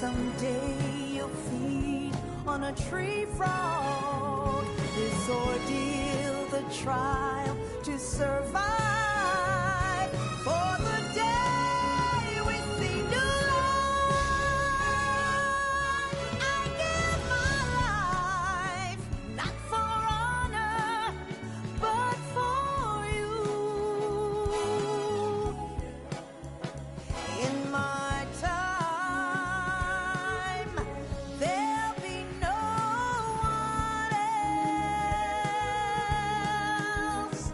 Someday you'll feed on a tree frog. This ordeal, the trial to survive. For the day we see new life, I give my life, not for honor, but for you. In my time, there'll be no one else.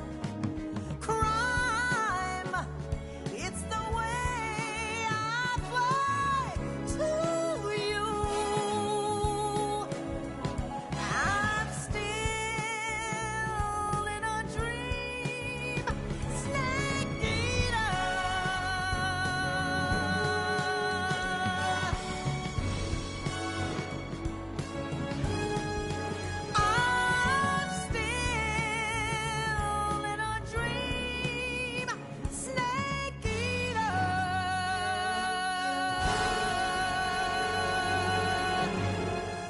Crime, it's the way I fly to you. I'm still in a dream, snake eater. I'm still in a dream, snake eater.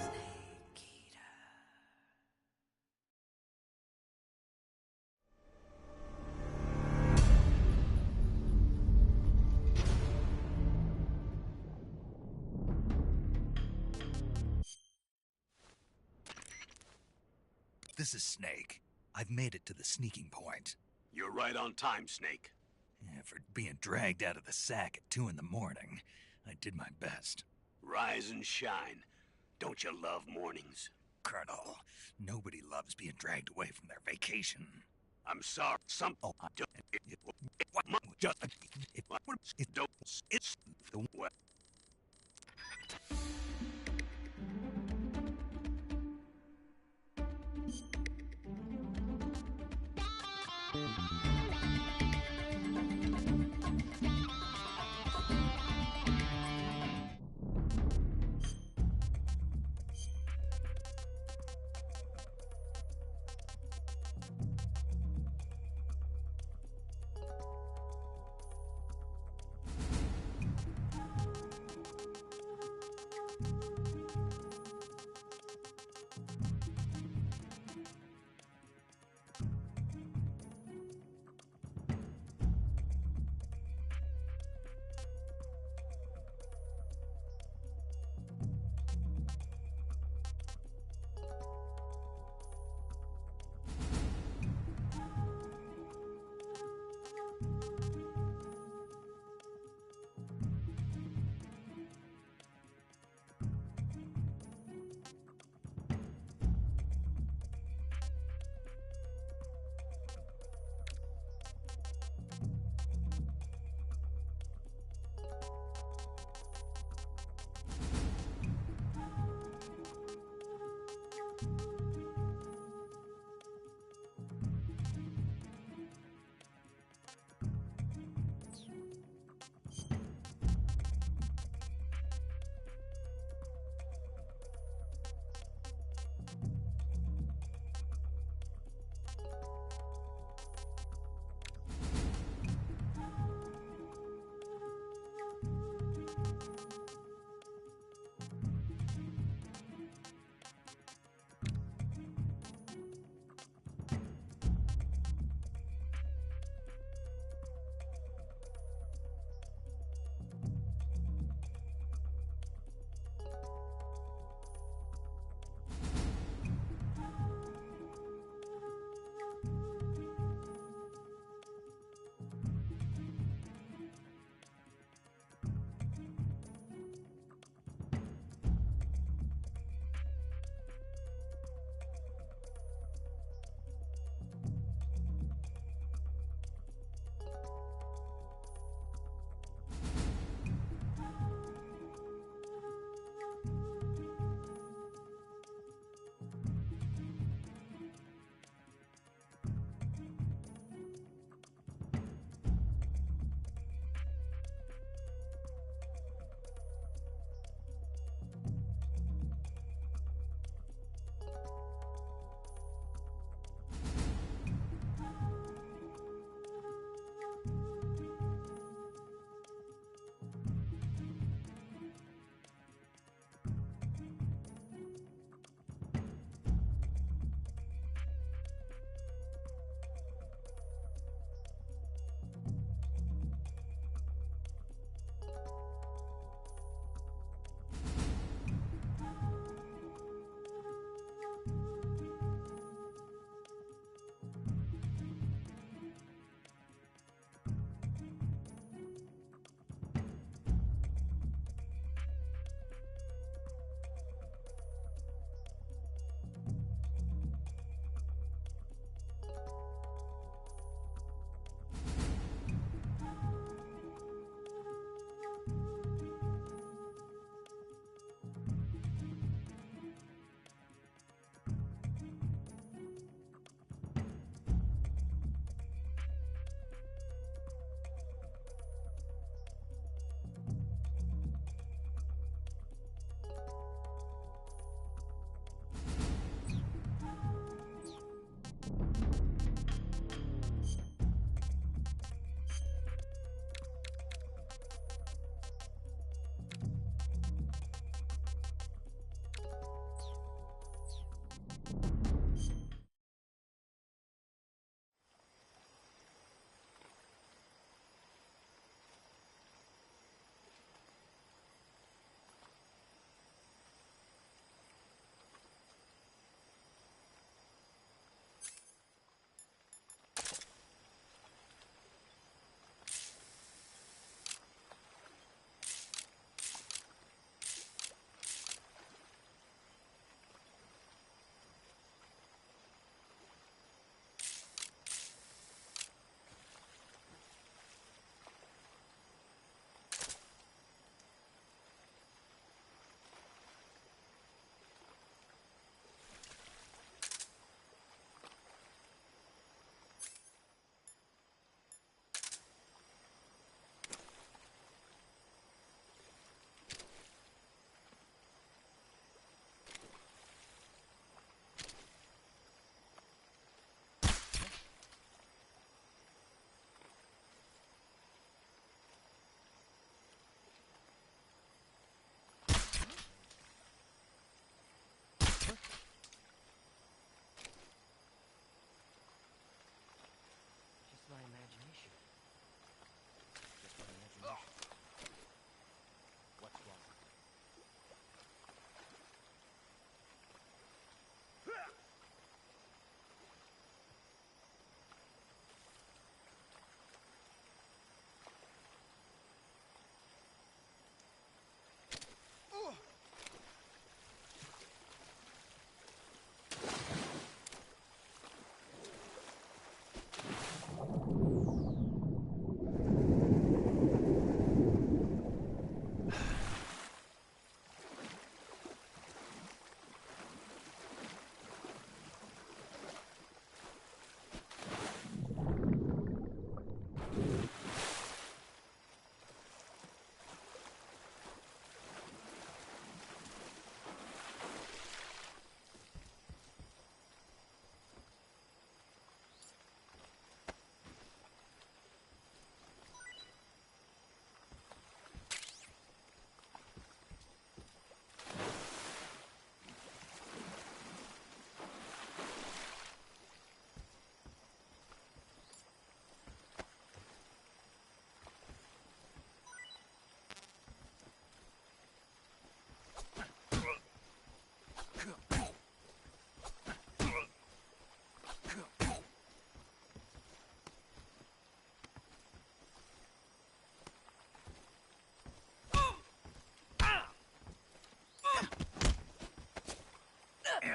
Snake eater. This is Snake. I've made it to the sneaking point. You're right on time, Snake. Yeah, for being dragged out of the sack at 2 in the morning, I did my best. Rise and shine. Don't you love mornings? Colonel, nobody loves being dragged away from their vacation. I'm sorry. Oh, Just don't. It's the well.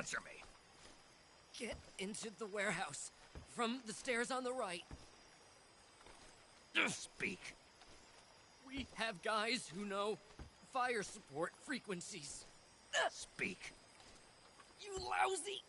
Answer me. Get into the warehouse. From the stairs on the right. Speak. We have guys who know fire support frequencies. Speak. You lousy!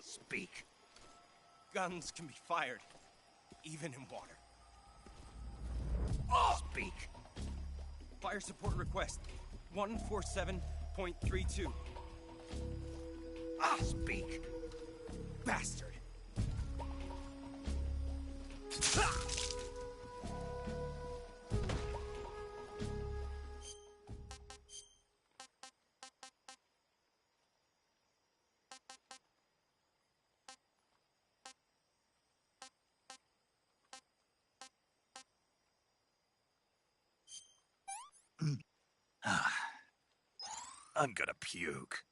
Speak. Guns can be fired, even in water. Speak. Fire support request 147.32. Speak. Bastard. I'm gonna puke.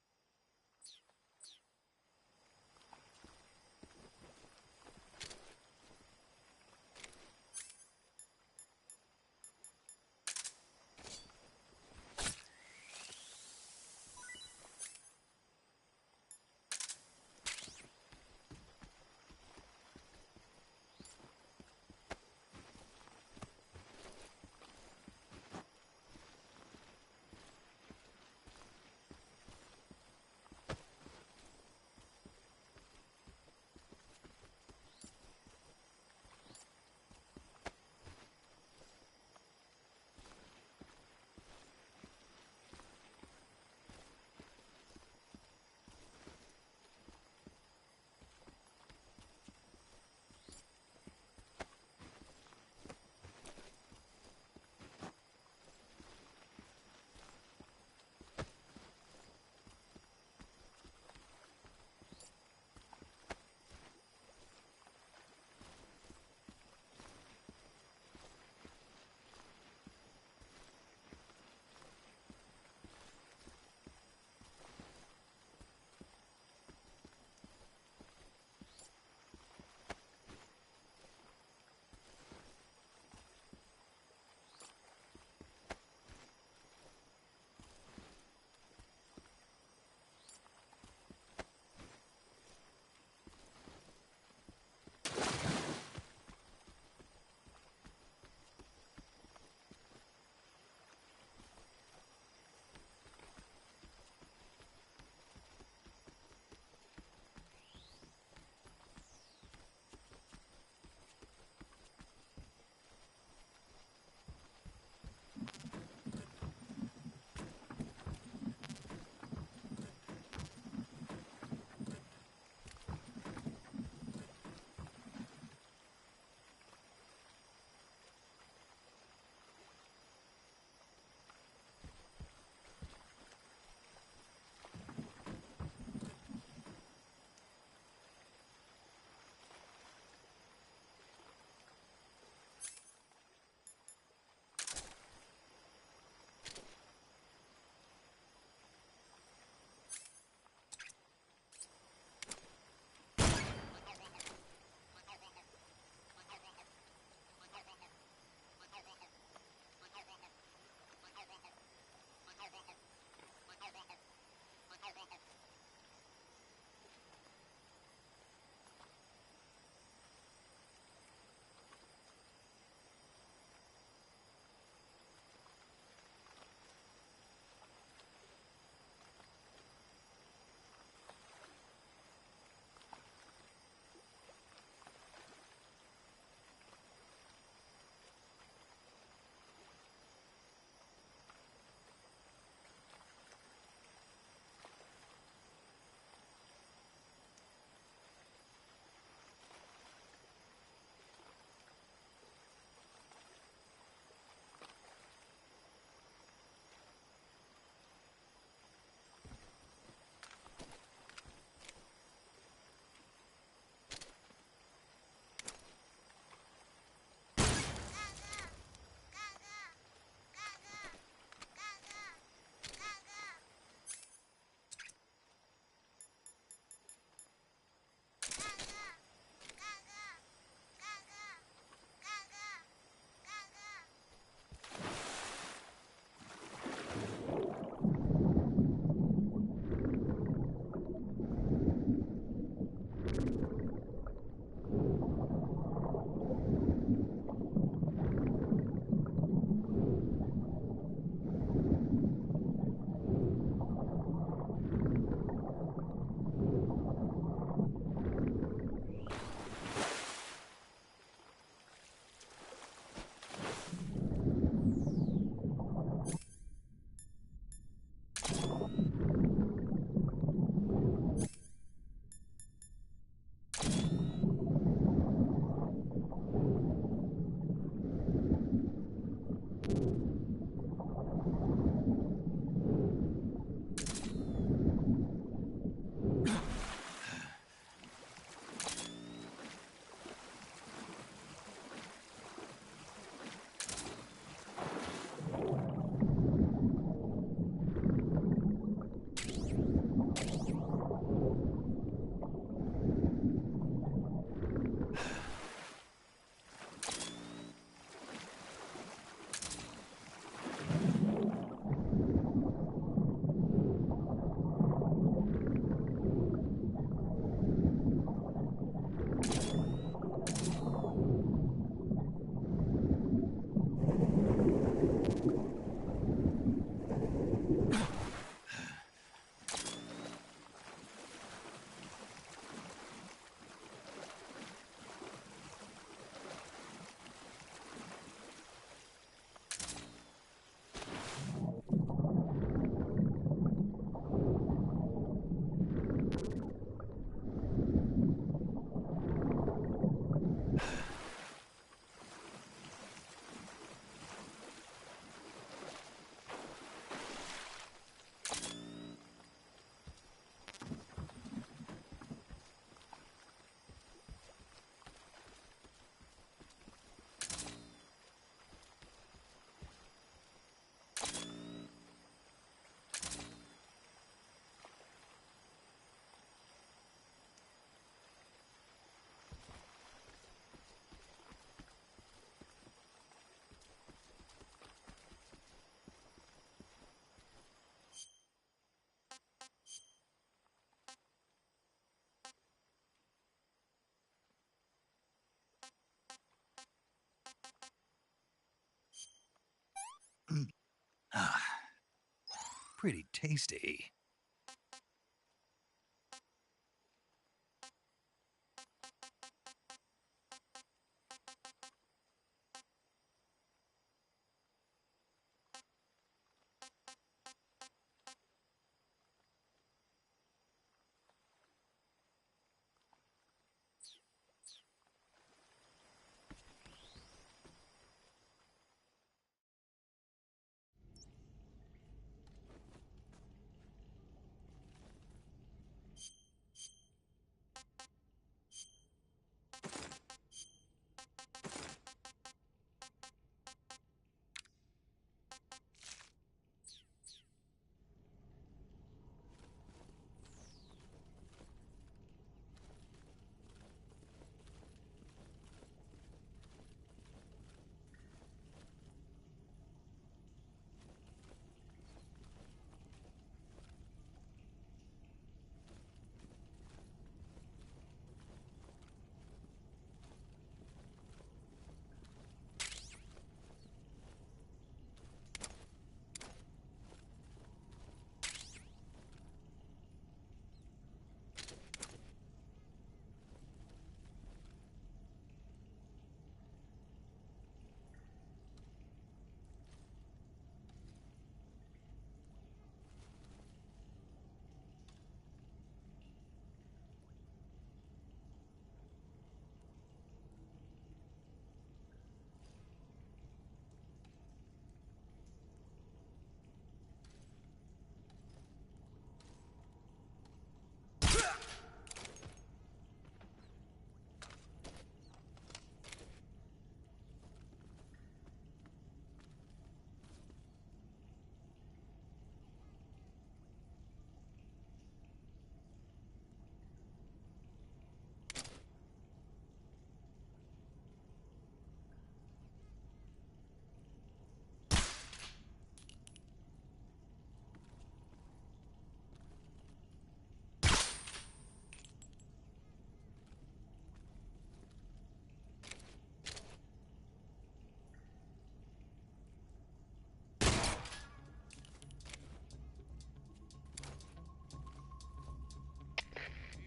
pretty tasty.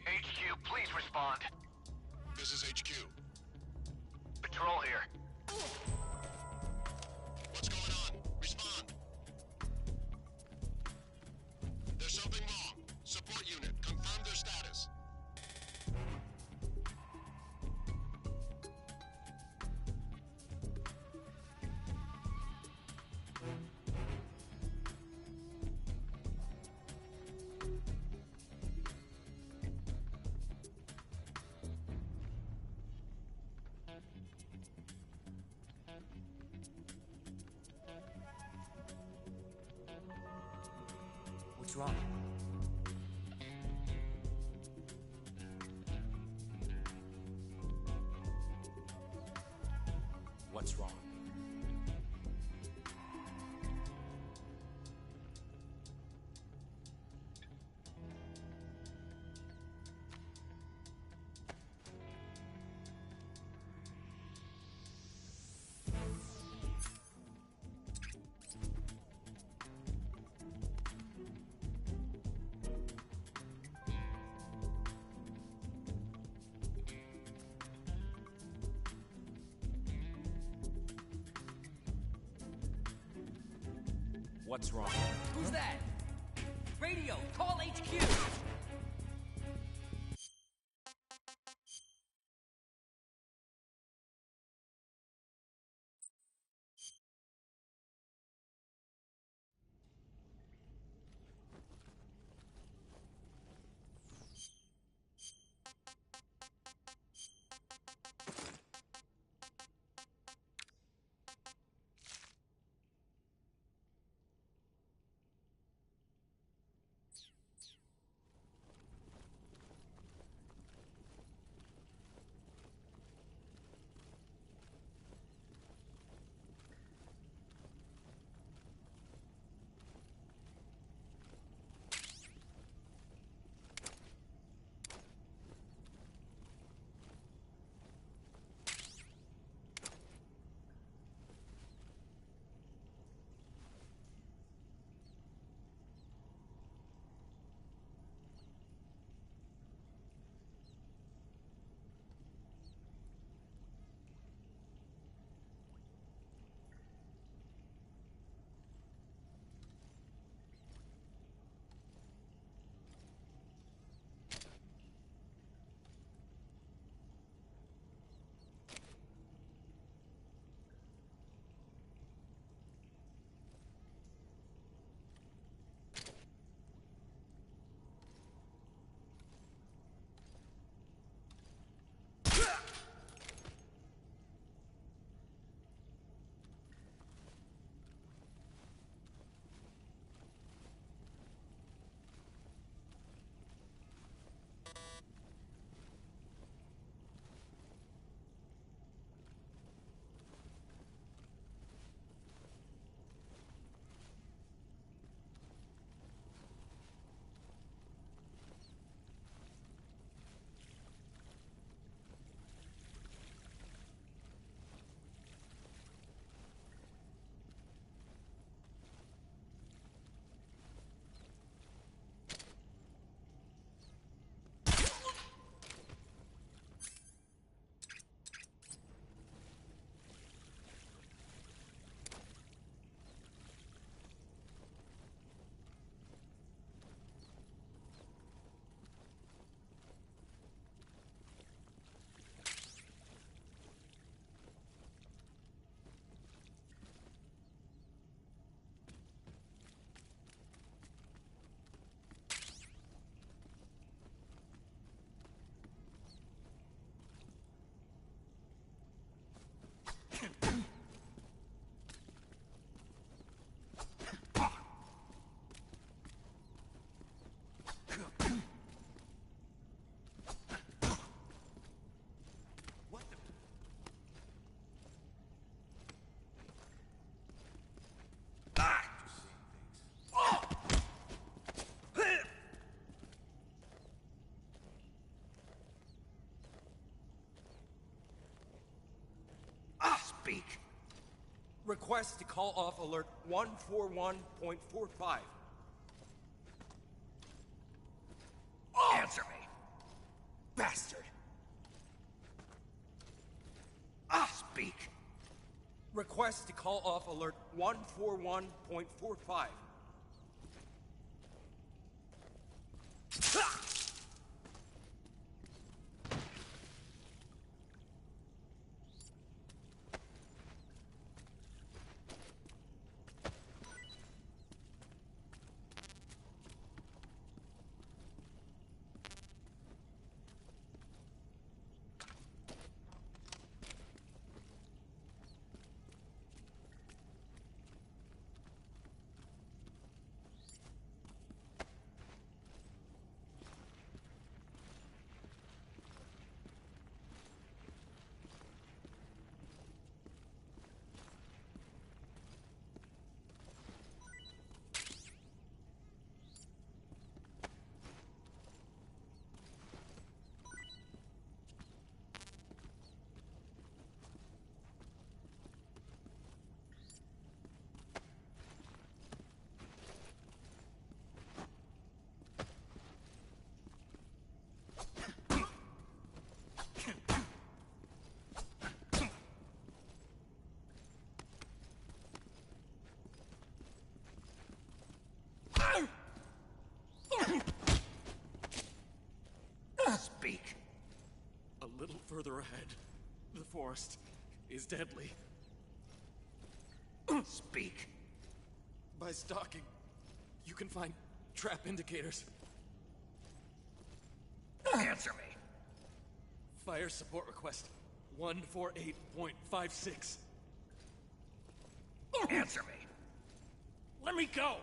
HQ, please respond. This is HQ. Patrol here. What's going on? Respond. There's something wrong. Support unit, confirm their status. What's wrong? What's wrong? What's wrong? Who's that? Radio, call HQ! Speak. Request to call off alert 141.45. Answer me. Bastard! Speak. Request to call off alert 141.45. Speak. A little further ahead, the forest is deadly. Speak. By stalking, you can find trap indicators. Answer me. Fire support request 148.56. Answer me. Let me go!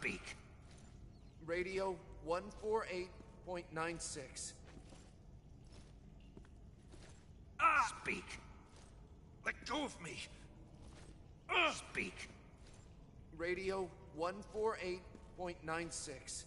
Speak. Radio 148.96. Speak. Let go of me! Speak. Radio 148.96.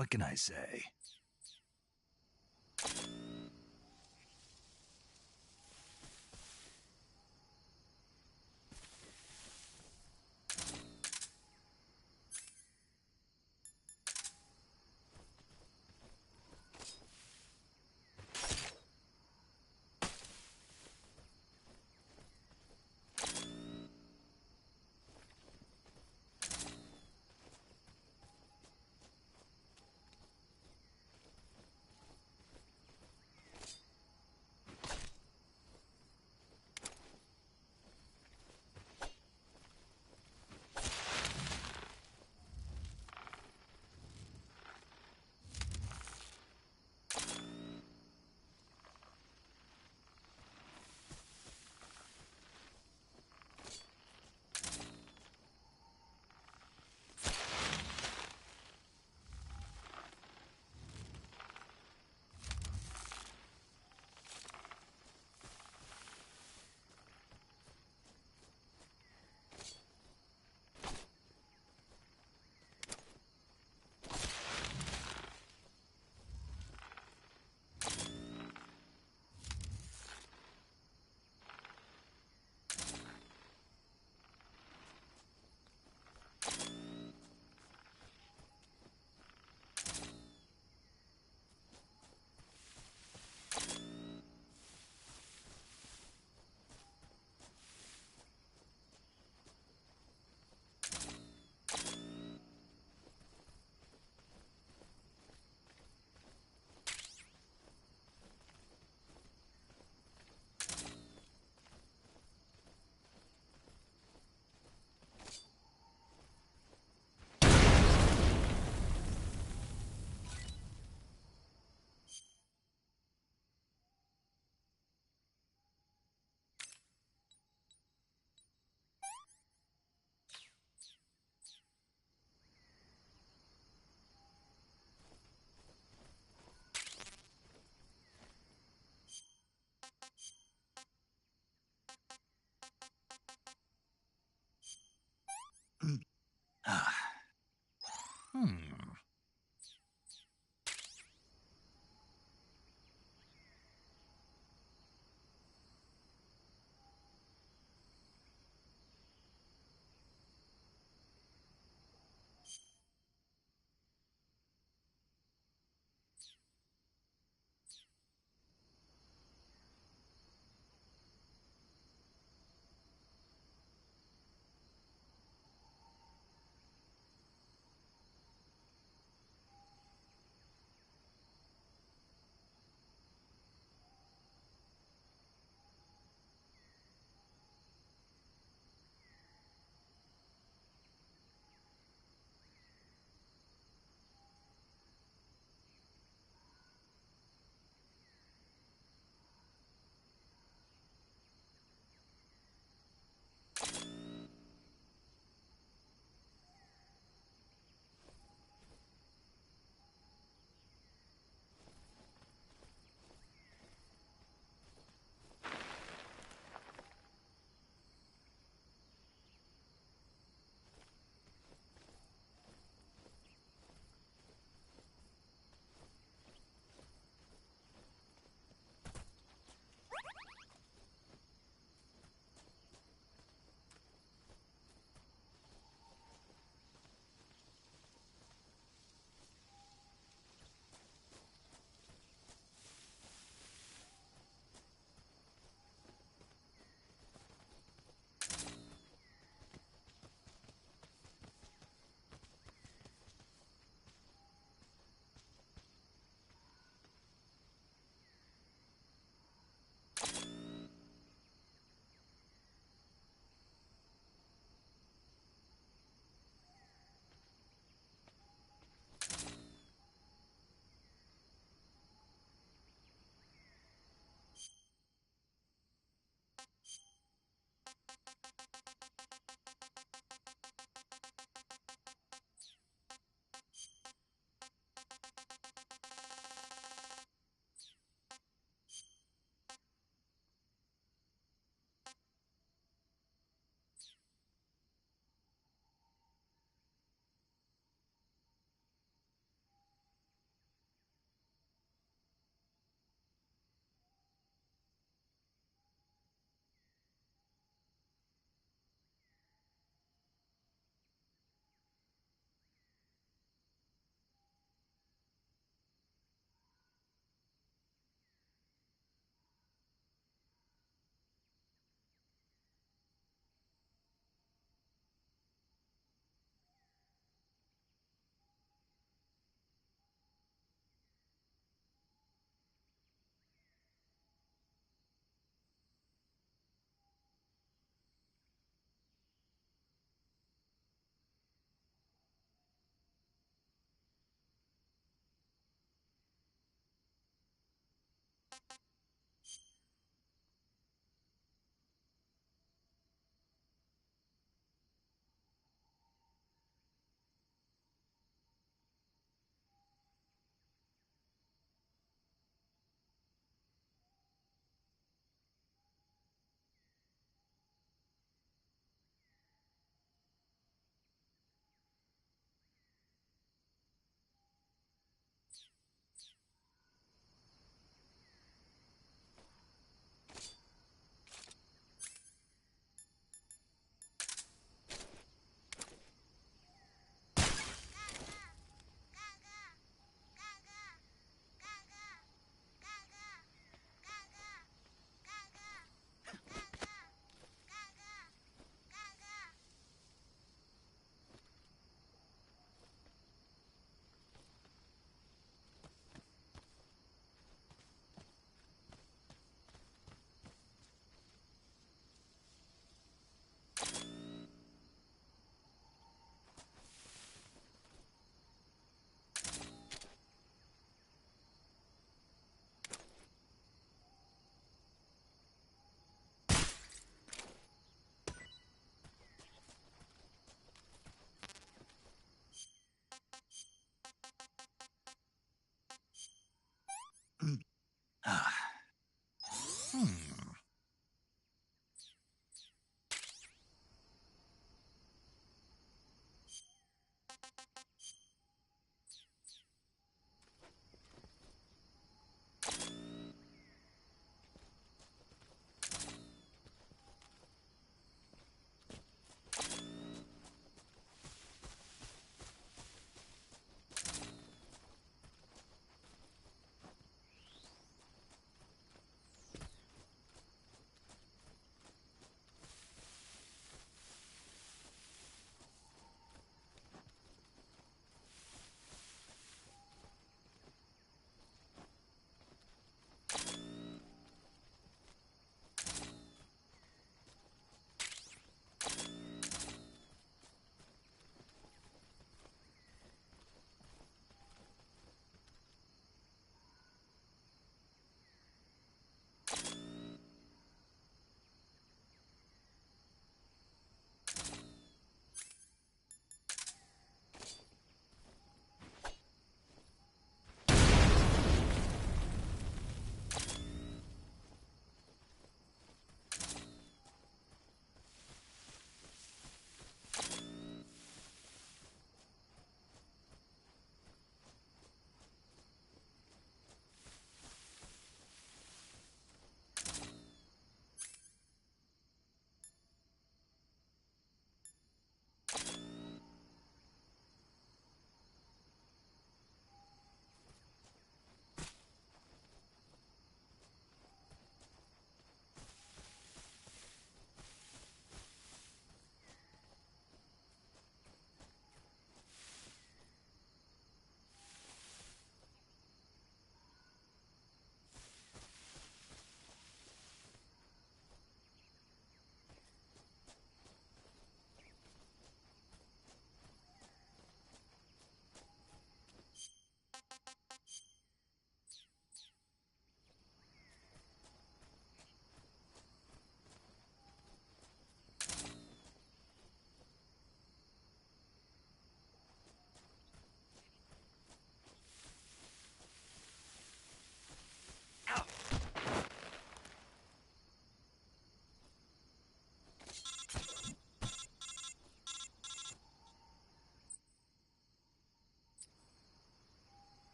What can I say?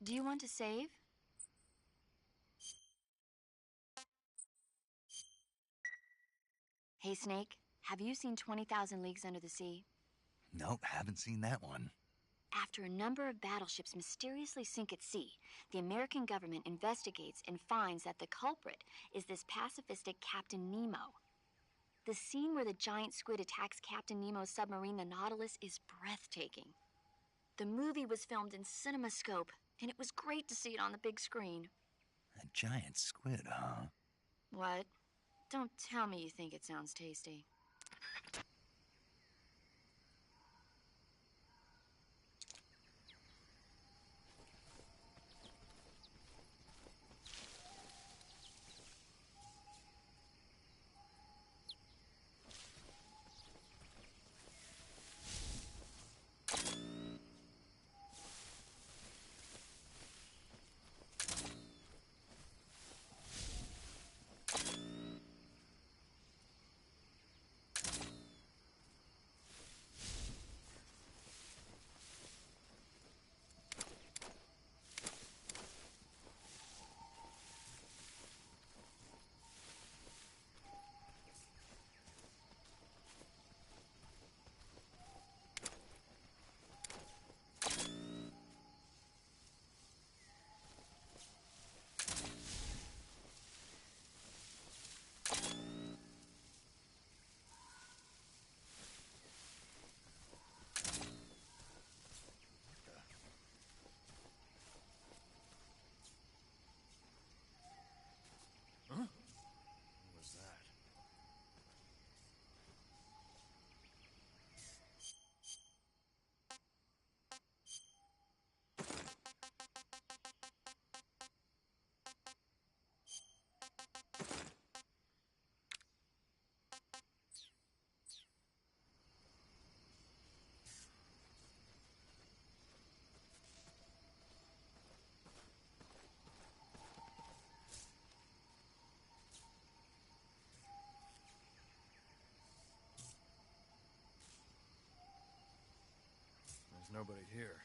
Do you want to save? Hey, Snake, have you seen 20,000 Leagues Under the Sea? Nope, haven't seen that one. After a number of battleships mysteriously sink at sea, the American government investigates and finds that the culprit is this pacifistic Captain Nemo. The scene where the giant squid attacks Captain Nemo's submarine, the Nautilus, is breathtaking. The movie was filmed in CinemaScope, and it was great to see it on the big screen. A giant squid, huh? What? Don't tell me you think it sounds tasty. nobody here.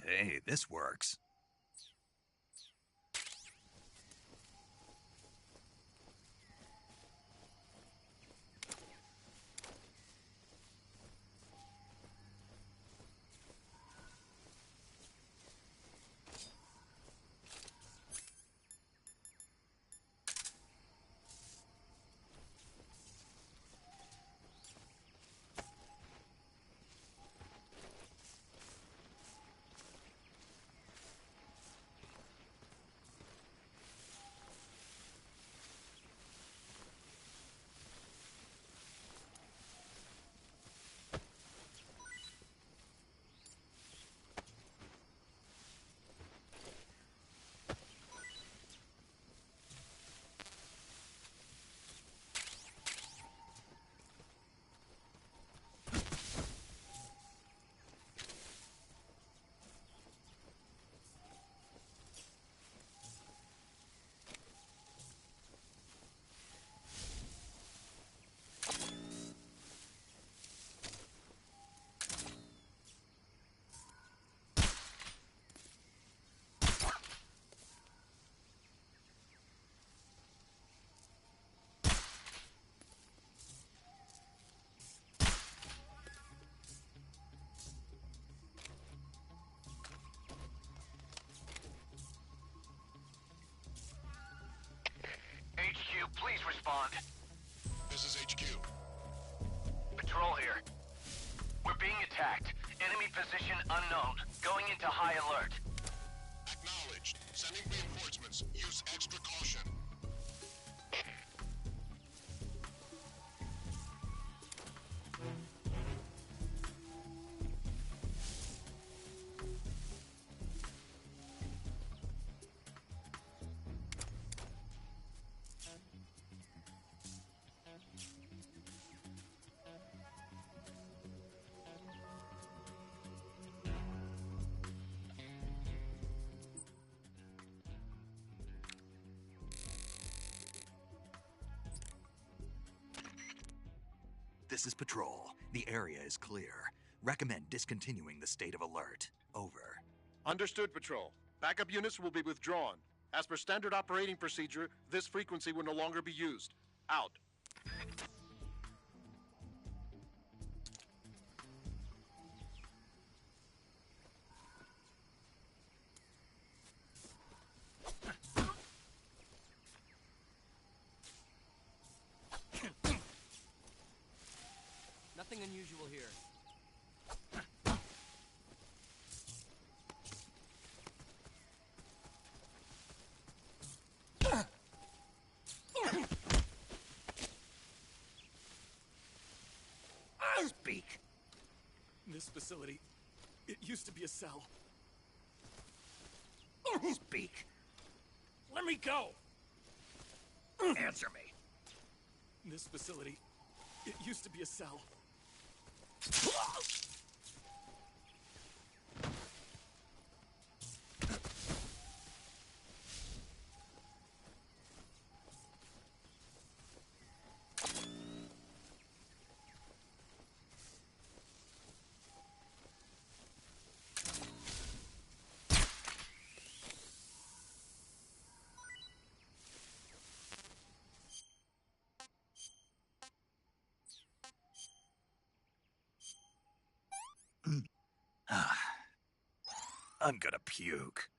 Hey, this works. HQ, please respond. This is HQ. Patrol here. We're being attacked. Enemy position unknown. Going into high alert. Acknowledged. Sending reinforcements. Use extra caution. This is Patrol. The area is clear. Recommend discontinuing the state of alert. Over. Understood, Patrol. Backup units will be withdrawn. As per standard operating procedure, this frequency will no longer be used. Out. Nothing unusual here. Speak. This facility, it used to be a cell. Speak. Let me go! Answer me. This facility, it used to be a cell. I'm gonna puke.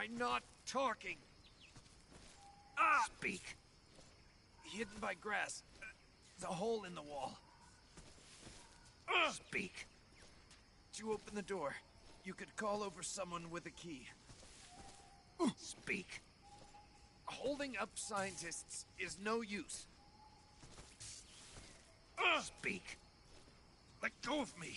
I'm not talking. Speak. Hidden by grass. There's a hole in the wall. Speak. To open the door, you could call over someone with a key. Speak. Holding up scientists is no use. Speak. Let go of me.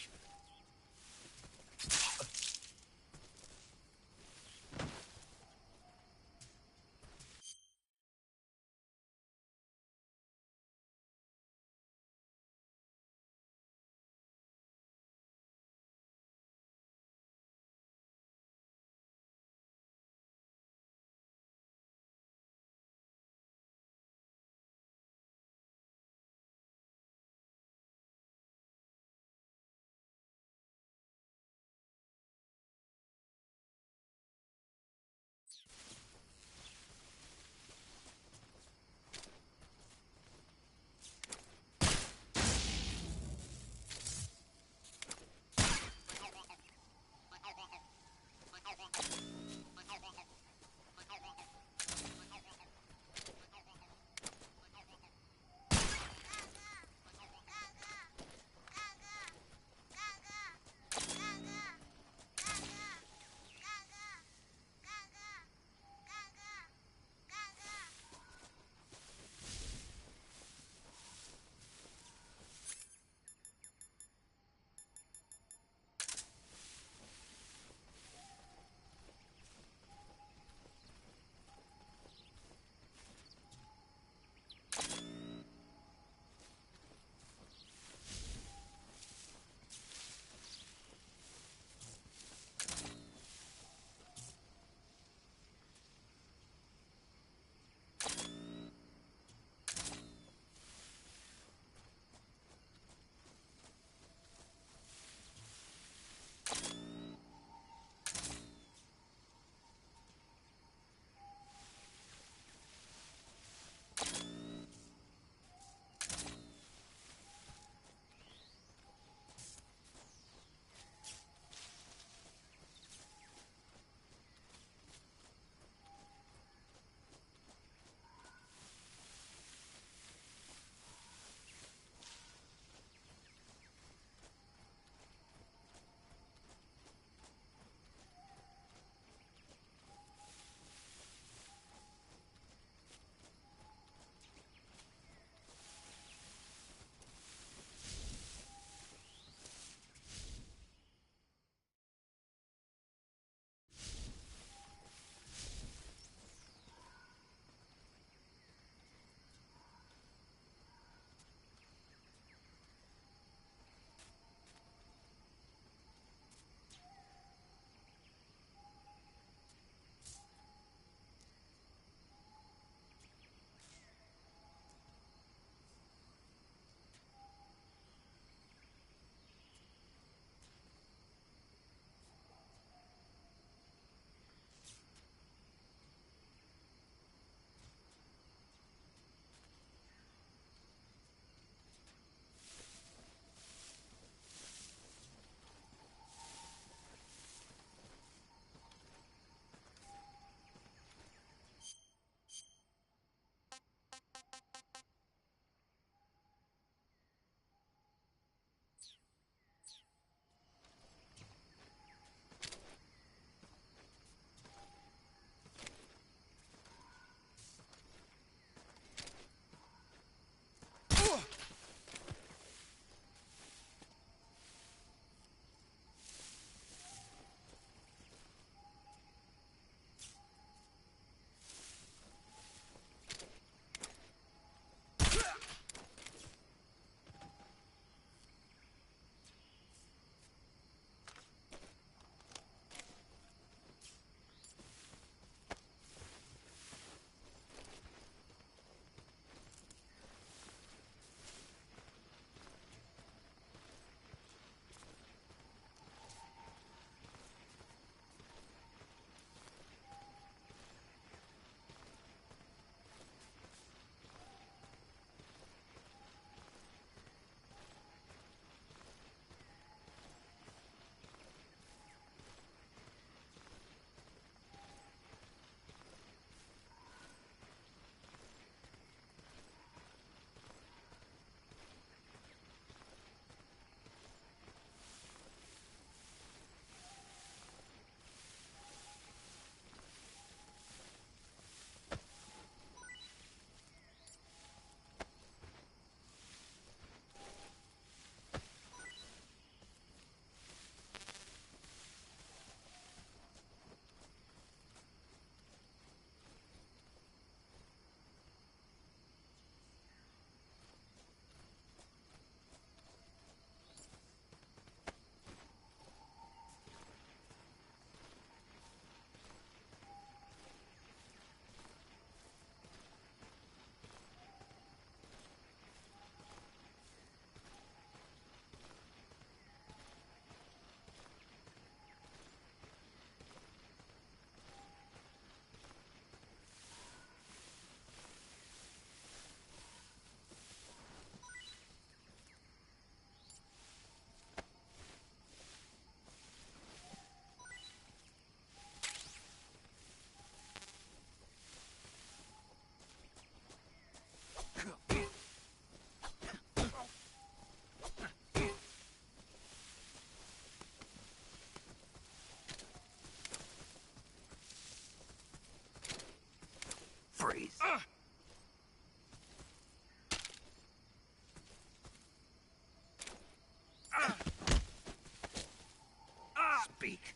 Speak.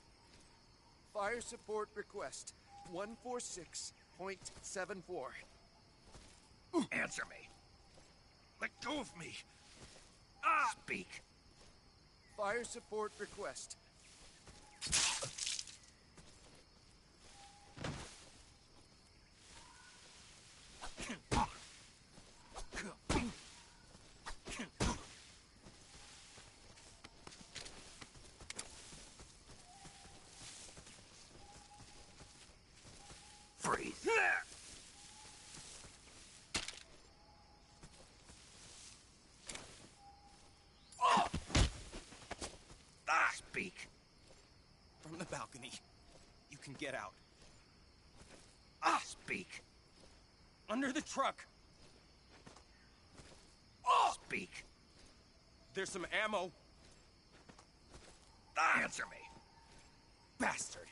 Fire support request 146.74. Answer me. Let go of me. Speak. Fire support request. Freeze. Speak. From the balcony. You can get out. Speak. Under the truck. Speak. There's some ammo. Answer me. Bastard.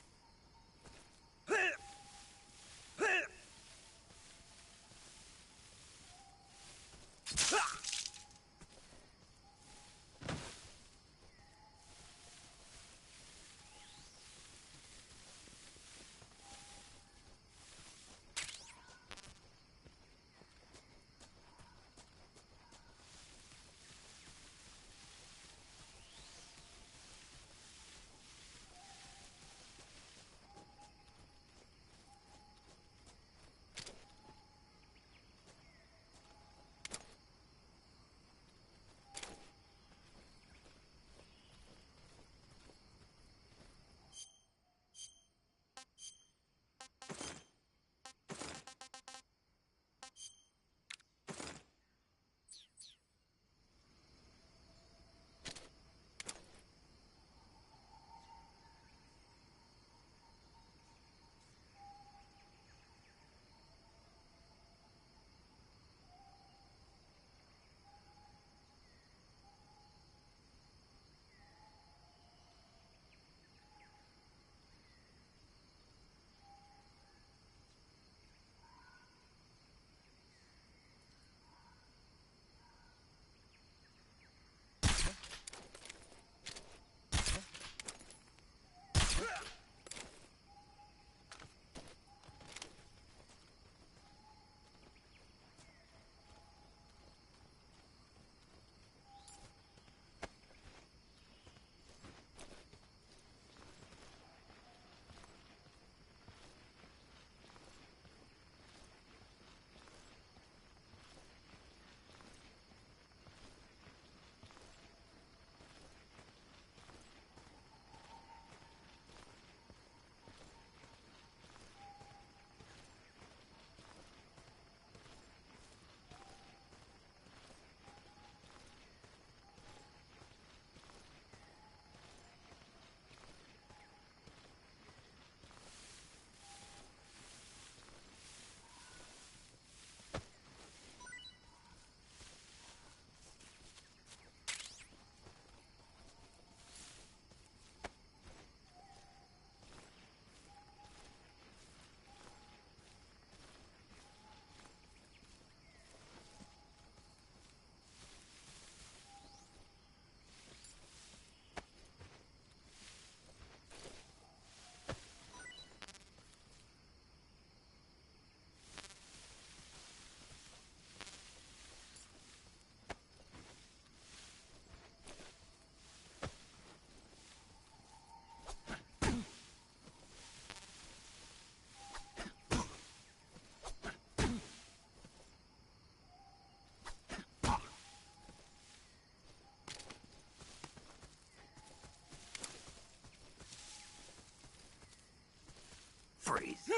Freeze.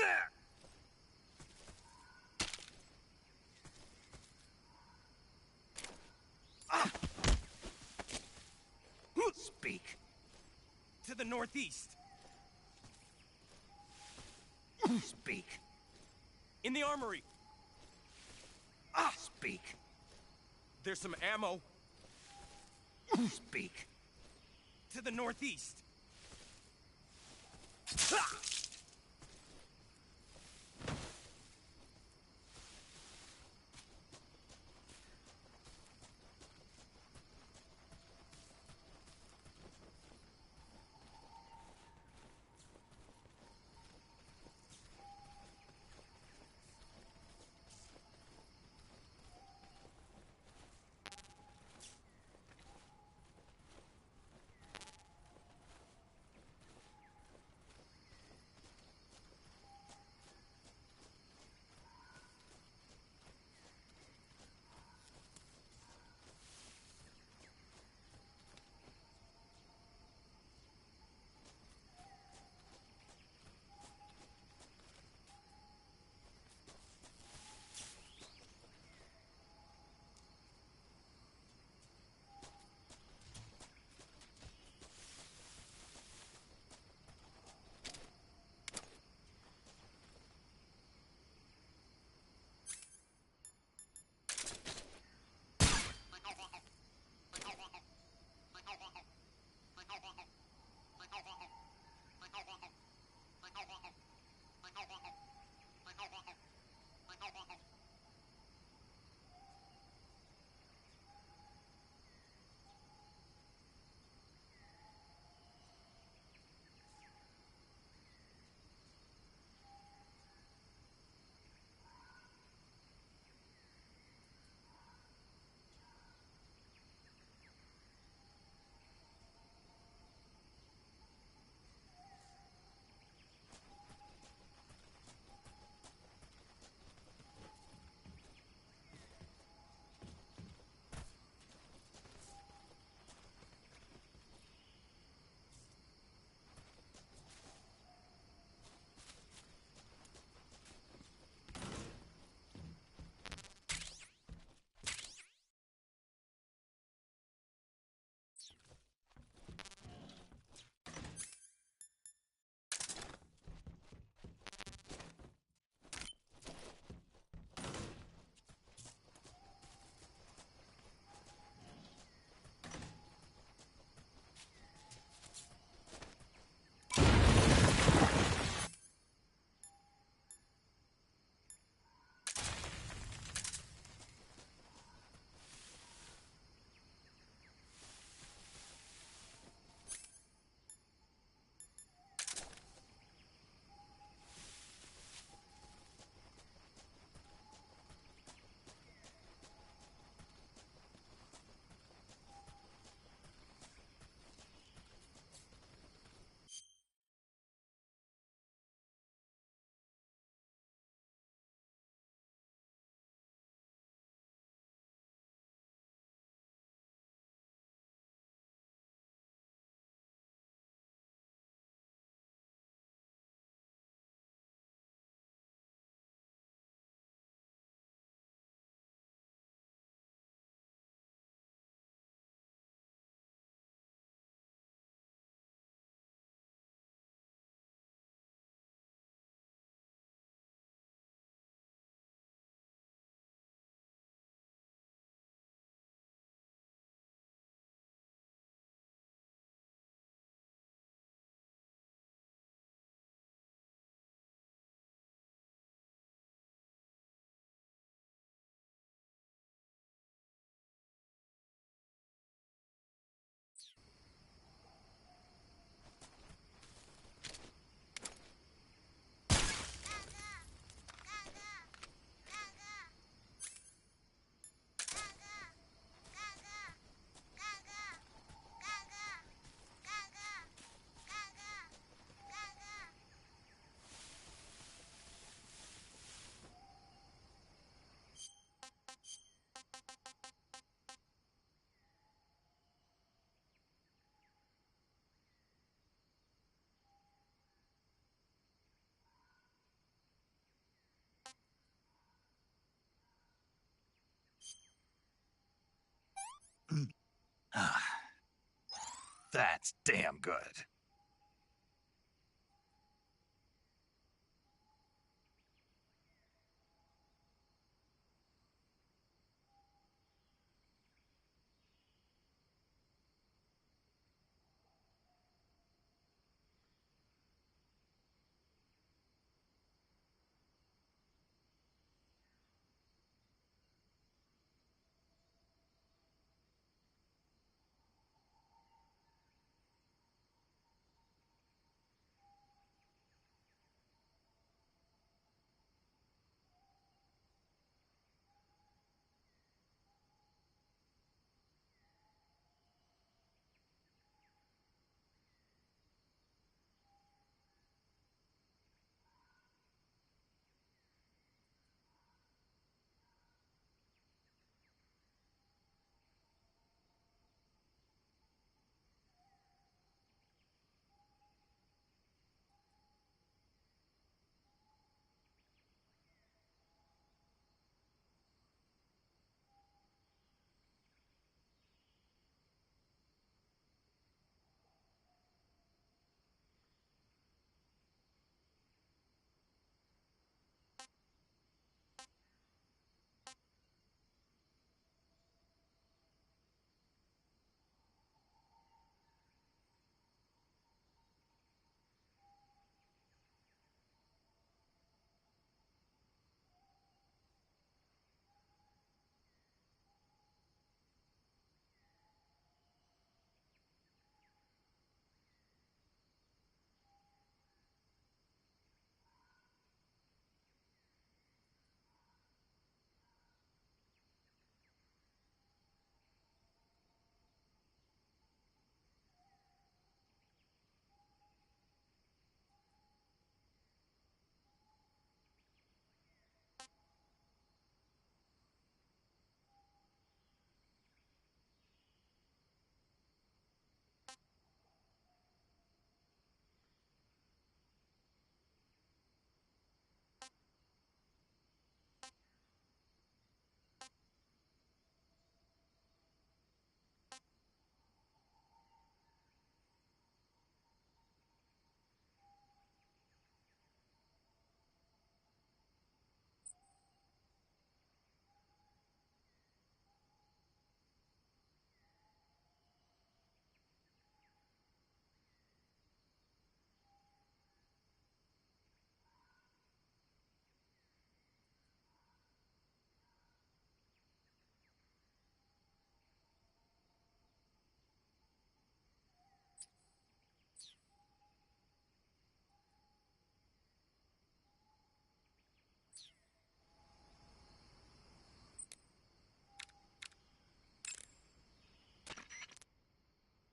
Speak. To the northeast. Speak. In the armory. Speak. There's some ammo. Speak. To the northeast. That's damn good.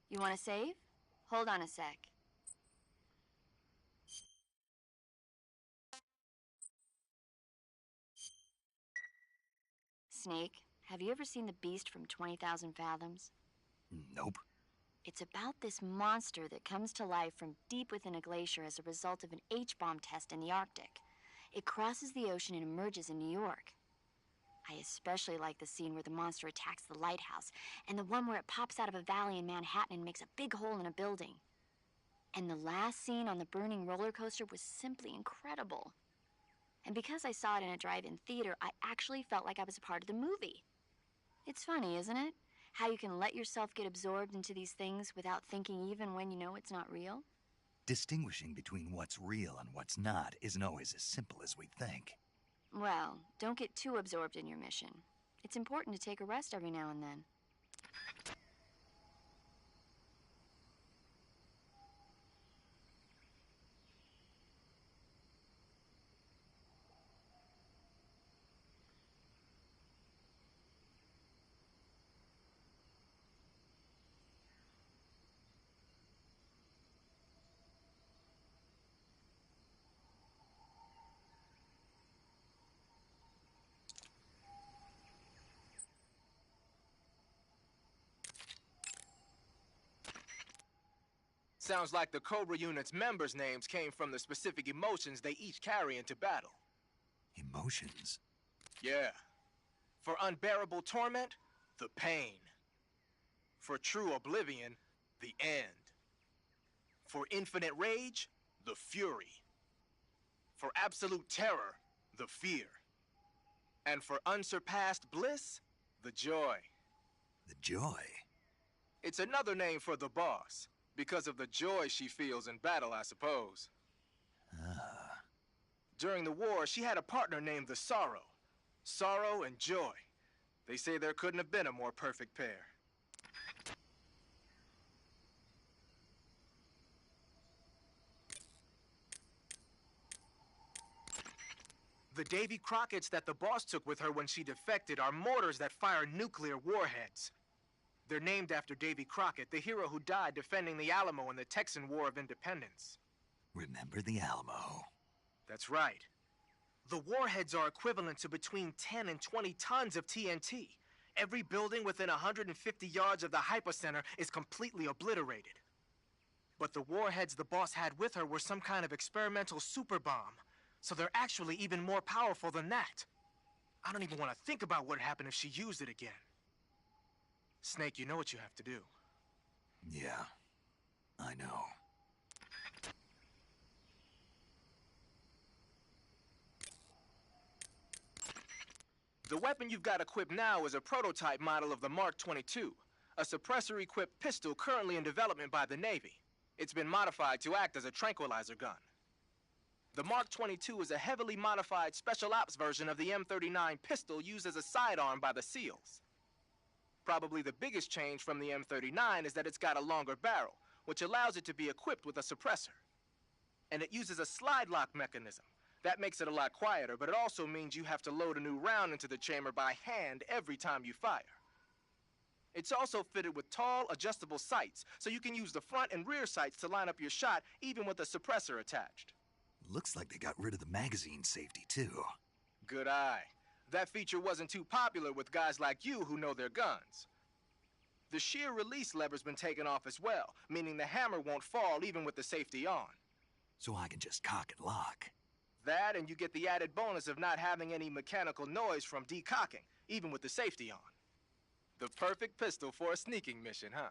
You want to save? Hold on a sec. Snake, have you ever seen The Beast from 20,000 Fathoms? Nope. It's about this monster that comes to life from deep within a glacier as a result of an H-bomb test in the Arctic. It crosses the ocean and emerges in New York. I especially like the scene where the monster attacks the lighthouse, and the one where it pops out of a valley in Manhattan and makes a big hole in a building. And the last scene on the burning roller coaster was simply incredible. And because I saw it in a drive-in theater, I actually felt like I was a part of the movie. It's funny, isn't it? How you can let yourself get absorbed into these things without thinking even when you know it's not real? Distinguishing between what's real and what's not isn't always as simple as we think. Well, don't get too absorbed in your mission. It's important to take a rest every now and then. Sounds like the Cobra Unit's members' names came from the specific emotions they each carry into battle. Emotions? Yeah. For unbearable torment, the pain. For true oblivion, the end. For infinite rage, the fury. For absolute terror, the fear. And for unsurpassed bliss, the joy. The joy? It's another name for the boss, because of the joy she feels in battle, I suppose. Ah. During the war, she had a partner named the Sorrow. Sorrow and joy. They say there couldn't have been a more perfect pair. The Davy Crockett's that the boss took with her when she defected are mortars that fire nuclear warheads. They're named after Davy Crockett, the hero who died defending the Alamo in the Texan War of Independence. Remember the Alamo? That's right. The warheads are equivalent to between 10 and 20 tons of TNT. Every building within 150 yards of the hypocenter is completely obliterated. But the warheads the boss had with her were some kind of experimental super bomb. So they're actually even more powerful than that. I don't even want to think about what would happen if she used it again. Snake, you know what you have to do. Yeah, I know. The weapon you've got equipped now is a prototype model of the Mark 22, a suppressor-equipped pistol currently in development by the Navy. It's been modified to act as a tranquilizer gun. The Mark 22 is a heavily modified special ops version of the M39 pistol used as a sidearm by the SEALs. Probably the biggest change from the M39 is that it's got a longer barrel, which allows it to be equipped with a suppressor. And it uses a slide lock mechanism. That makes it a lot quieter, but it also means you have to load a new round into the chamber by hand every time you fire. It's also fitted with tall, adjustable sights, so you can use the front and rear sights to line up your shot, even with a suppressor attached. Looks like they got rid of the magazine safety, too. Good eye. That feature wasn't too popular with guys like you who know their guns. The shear release lever's been taken off as well, meaning the hammer won't fall even with the safety on. So I can just cock and lock. That, and you get the added bonus of not having any mechanical noise from decocking, even with the safety on. The perfect pistol for a sneaking mission, huh?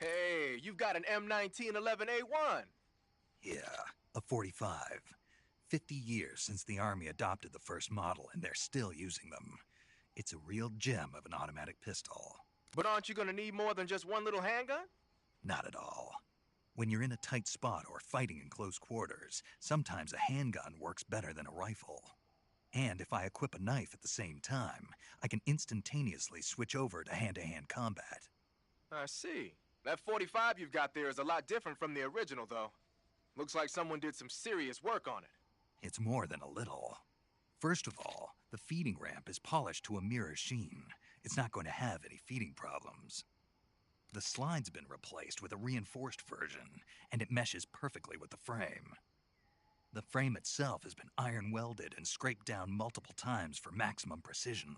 Hey, you've got an M1911A1. Yeah, a 45. 50 years since the Army adopted the first model, and they're still using them. It's a real gem of an automatic pistol. But aren't you gonna need more than just one little handgun? Not at all. When you're in a tight spot or fighting in close quarters, sometimes a handgun works better than a rifle. And if I equip a knife at the same time, I can instantaneously switch over to hand-to-hand combat. I see. That 45 you've got there is a lot different from the original, though. Looks like someone did some serious work on it. It's more than a little. First of all, the feeding ramp is polished to a mirror sheen. It's not going to have any feeding problems. The slide's been replaced with a reinforced version, and it meshes perfectly with the frame. The frame itself has been iron welded and scraped down multiple times for maximum precision.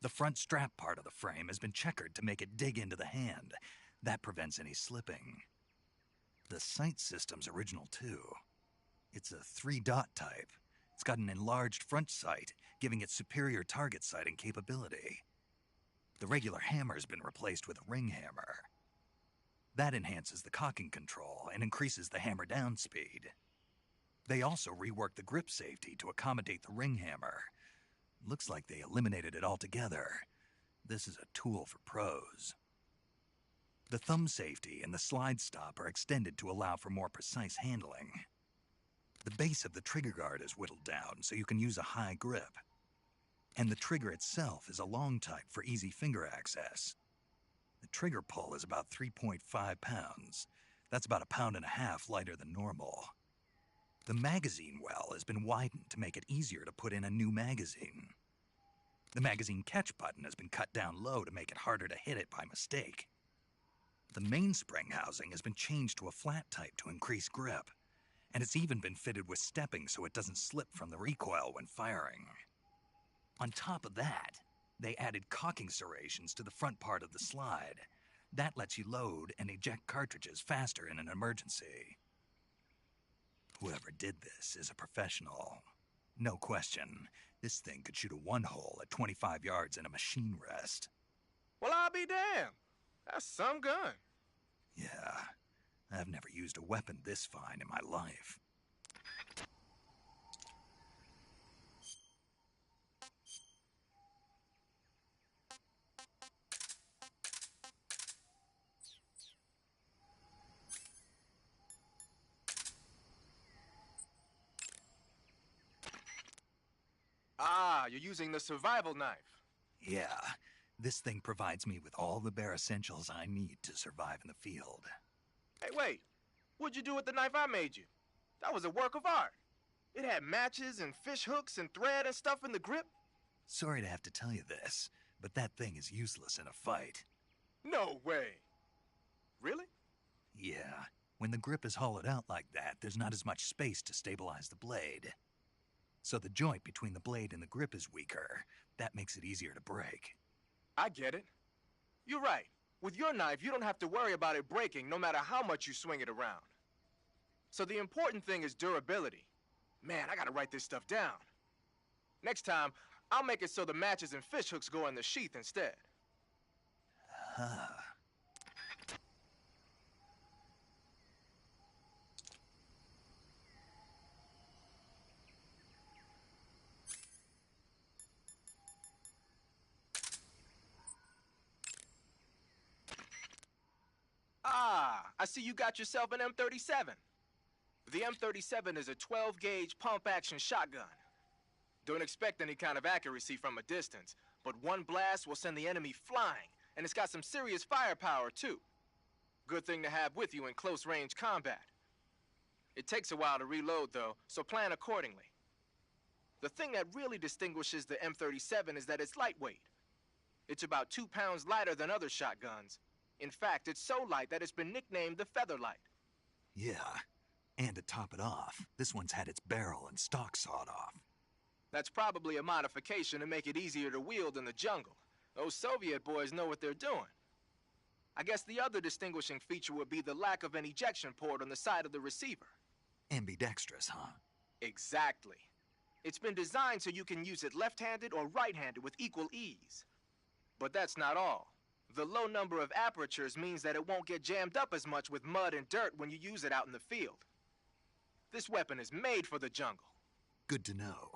The front strap part of the frame has been checkered to make it dig into the hand. That prevents any slipping. The sight system's original too. It's a 3-dot type. It's got an enlarged front sight, giving it superior target sighting capability. The regular hammer's been replaced with a ring hammer. That enhances the cocking control and increases the hammer down speed. They also reworked the grip safety to accommodate the ring hammer. Looks like they eliminated it altogether. This is a tool for pros. The thumb safety and the slide stop are extended to allow for more precise handling. The base of the trigger guard is whittled down so you can use a high grip. And the trigger itself is a long type for easy finger access. The trigger pull is about 3.5 pounds. That's about 1.5 pounds lighter than normal. The magazine well has been widened to make it easier to put in a new magazine. The magazine catch button has been cut down low to make it harder to hit it by mistake. The mainspring housing has been changed to a flat type to increase grip, and it's even been fitted with stepping so it doesn't slip from the recoil when firing. On top of that, they added cocking serrations to the front part of the slide. That lets you load and eject cartridges faster in an emergency. Whoever did this is a professional. No question, this thing could shoot a one-hole at 25 yards in a machine rest. Well, I'll be damned. That's some gun. Yeah, I've never used a weapon this fine in my life. Ah, you're using the survival knife. Yeah, this thing provides me with all the bare essentials I need to survive in the field. Hey, wait. What'd you do with the knife I made you? That was a work of art. It had matches and fish hooks and thread and stuff in the grip. Sorry to have to tell you this, but that thing is useless in a fight. No way. Really? Yeah, when the grip is hollowed out like that, there's not as much space to stabilize the blade. So the joint between the blade and the grip is weaker. That makes it easier to break. I get it. You're right. With your knife, you don't have to worry about it breaking no matter how much you swing it around. So the important thing is durability. Man, I gotta write this stuff down. Next time, I'll make it so the matches and fish hooks go in the sheath instead. Huh. Ah, I see you got yourself an M37. The M37 is a 12-gauge pump-action shotgun. Don't expect any kind of accuracy from a distance, but one blast will send the enemy flying, and it's got some serious firepower, too. Good thing to have with you in close-range combat. It takes a while to reload, though, so plan accordingly. The thing that really distinguishes the M37 is that it's lightweight. It's about 2 pounds lighter than other shotguns. In fact, it's so light that it's been nicknamed the Featherlight. Yeah, and to top it off, this one's had its barrel and stock sawed off. That's probably a modification to make it easier to wield in the jungle. Those Soviet boys know what they're doing. I guess the other distinguishing feature would be the lack of an ejection port on the side of the receiver. Ambidextrous, huh? Exactly. It's been designed so you can use it left-handed or right-handed with equal ease. But that's not all. The low number of apertures means that it won't get jammed up as much with mud and dirt when you use it out in the field. This weapon is made for the jungle. Good to know.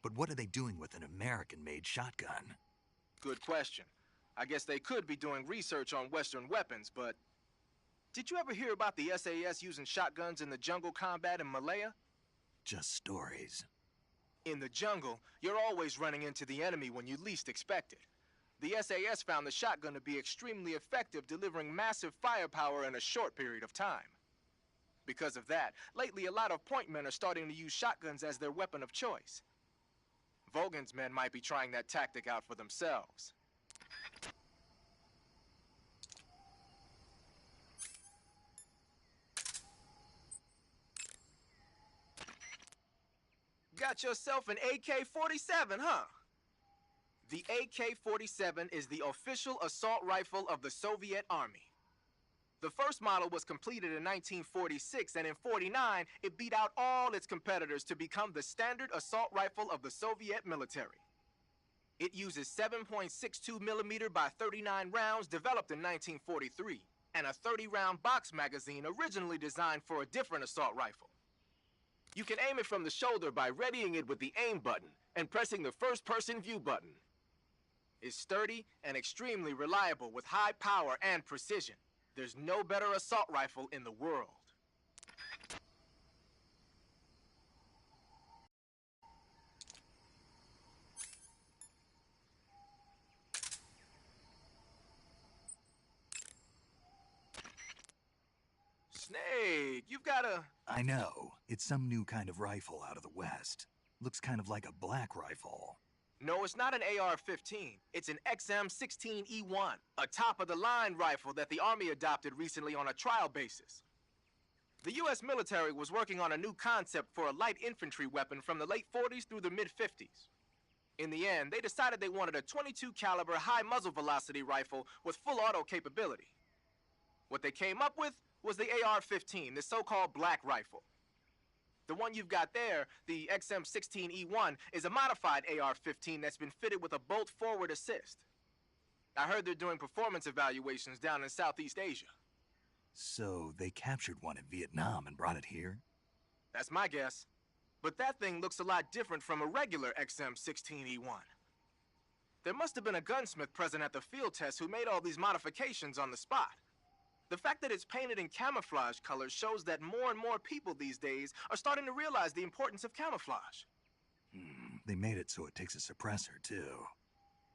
But what are they doing with an American-made shotgun? Good question. I guess they could be doing research on Western weapons, but... Did you ever hear about the SAS using shotguns in the jungle combat in Malaya? Just stories. In the jungle, you're always running into the enemy when you least expect it. The SAS found the shotgun to be extremely effective, delivering massive firepower in a short period of time. Because of that, lately a lot of point men are starting to use shotguns as their weapon of choice. Vogan's men might be trying that tactic out for themselves. Got yourself an AK-47, huh? The AK-47 is the official assault rifle of the Soviet Army. The first model was completed in 1946, and in '49, it beat out all its competitors to become the standard assault rifle of the Soviet military. It uses 7.62 millimeter by 39 rounds developed in 1943, and a 30-round box magazine originally designed for a different assault rifle. You can aim it from the shoulder by readying it with the aim button and pressing the first-person view button. It's sturdy and extremely reliable with high power and precision. There's no better assault rifle in the world. Snake, you've got a... I know. It's some new kind of rifle out of the West. Looks kind of like a black rifle. No, it's not an AR-15. It's an XM-16E1, a top-of-the-line rifle that the Army adopted recently on a trial basis. The U.S. military was working on a new concept for a light infantry weapon from the late 40s through the mid-50s. In the end, they decided they wanted a .22 caliber high muzzle velocity rifle with full auto capability. What they came up with was the AR-15, the so-called black rifle. The one you've got there, the XM-16E1, is a modified AR-15 that's been fitted with a bolt forward assist. I heard they're doing performance evaluations down in Southeast Asia. So they captured one in Vietnam and brought it here? That's my guess. But that thing looks a lot different from a regular XM-16E1. There must have been a gunsmith present at the field test who made all these modifications on the spot. The fact that it's painted in camouflage colors shows that more and more people these days are starting to realize the importance of camouflage. They made it so it takes a suppressor, too.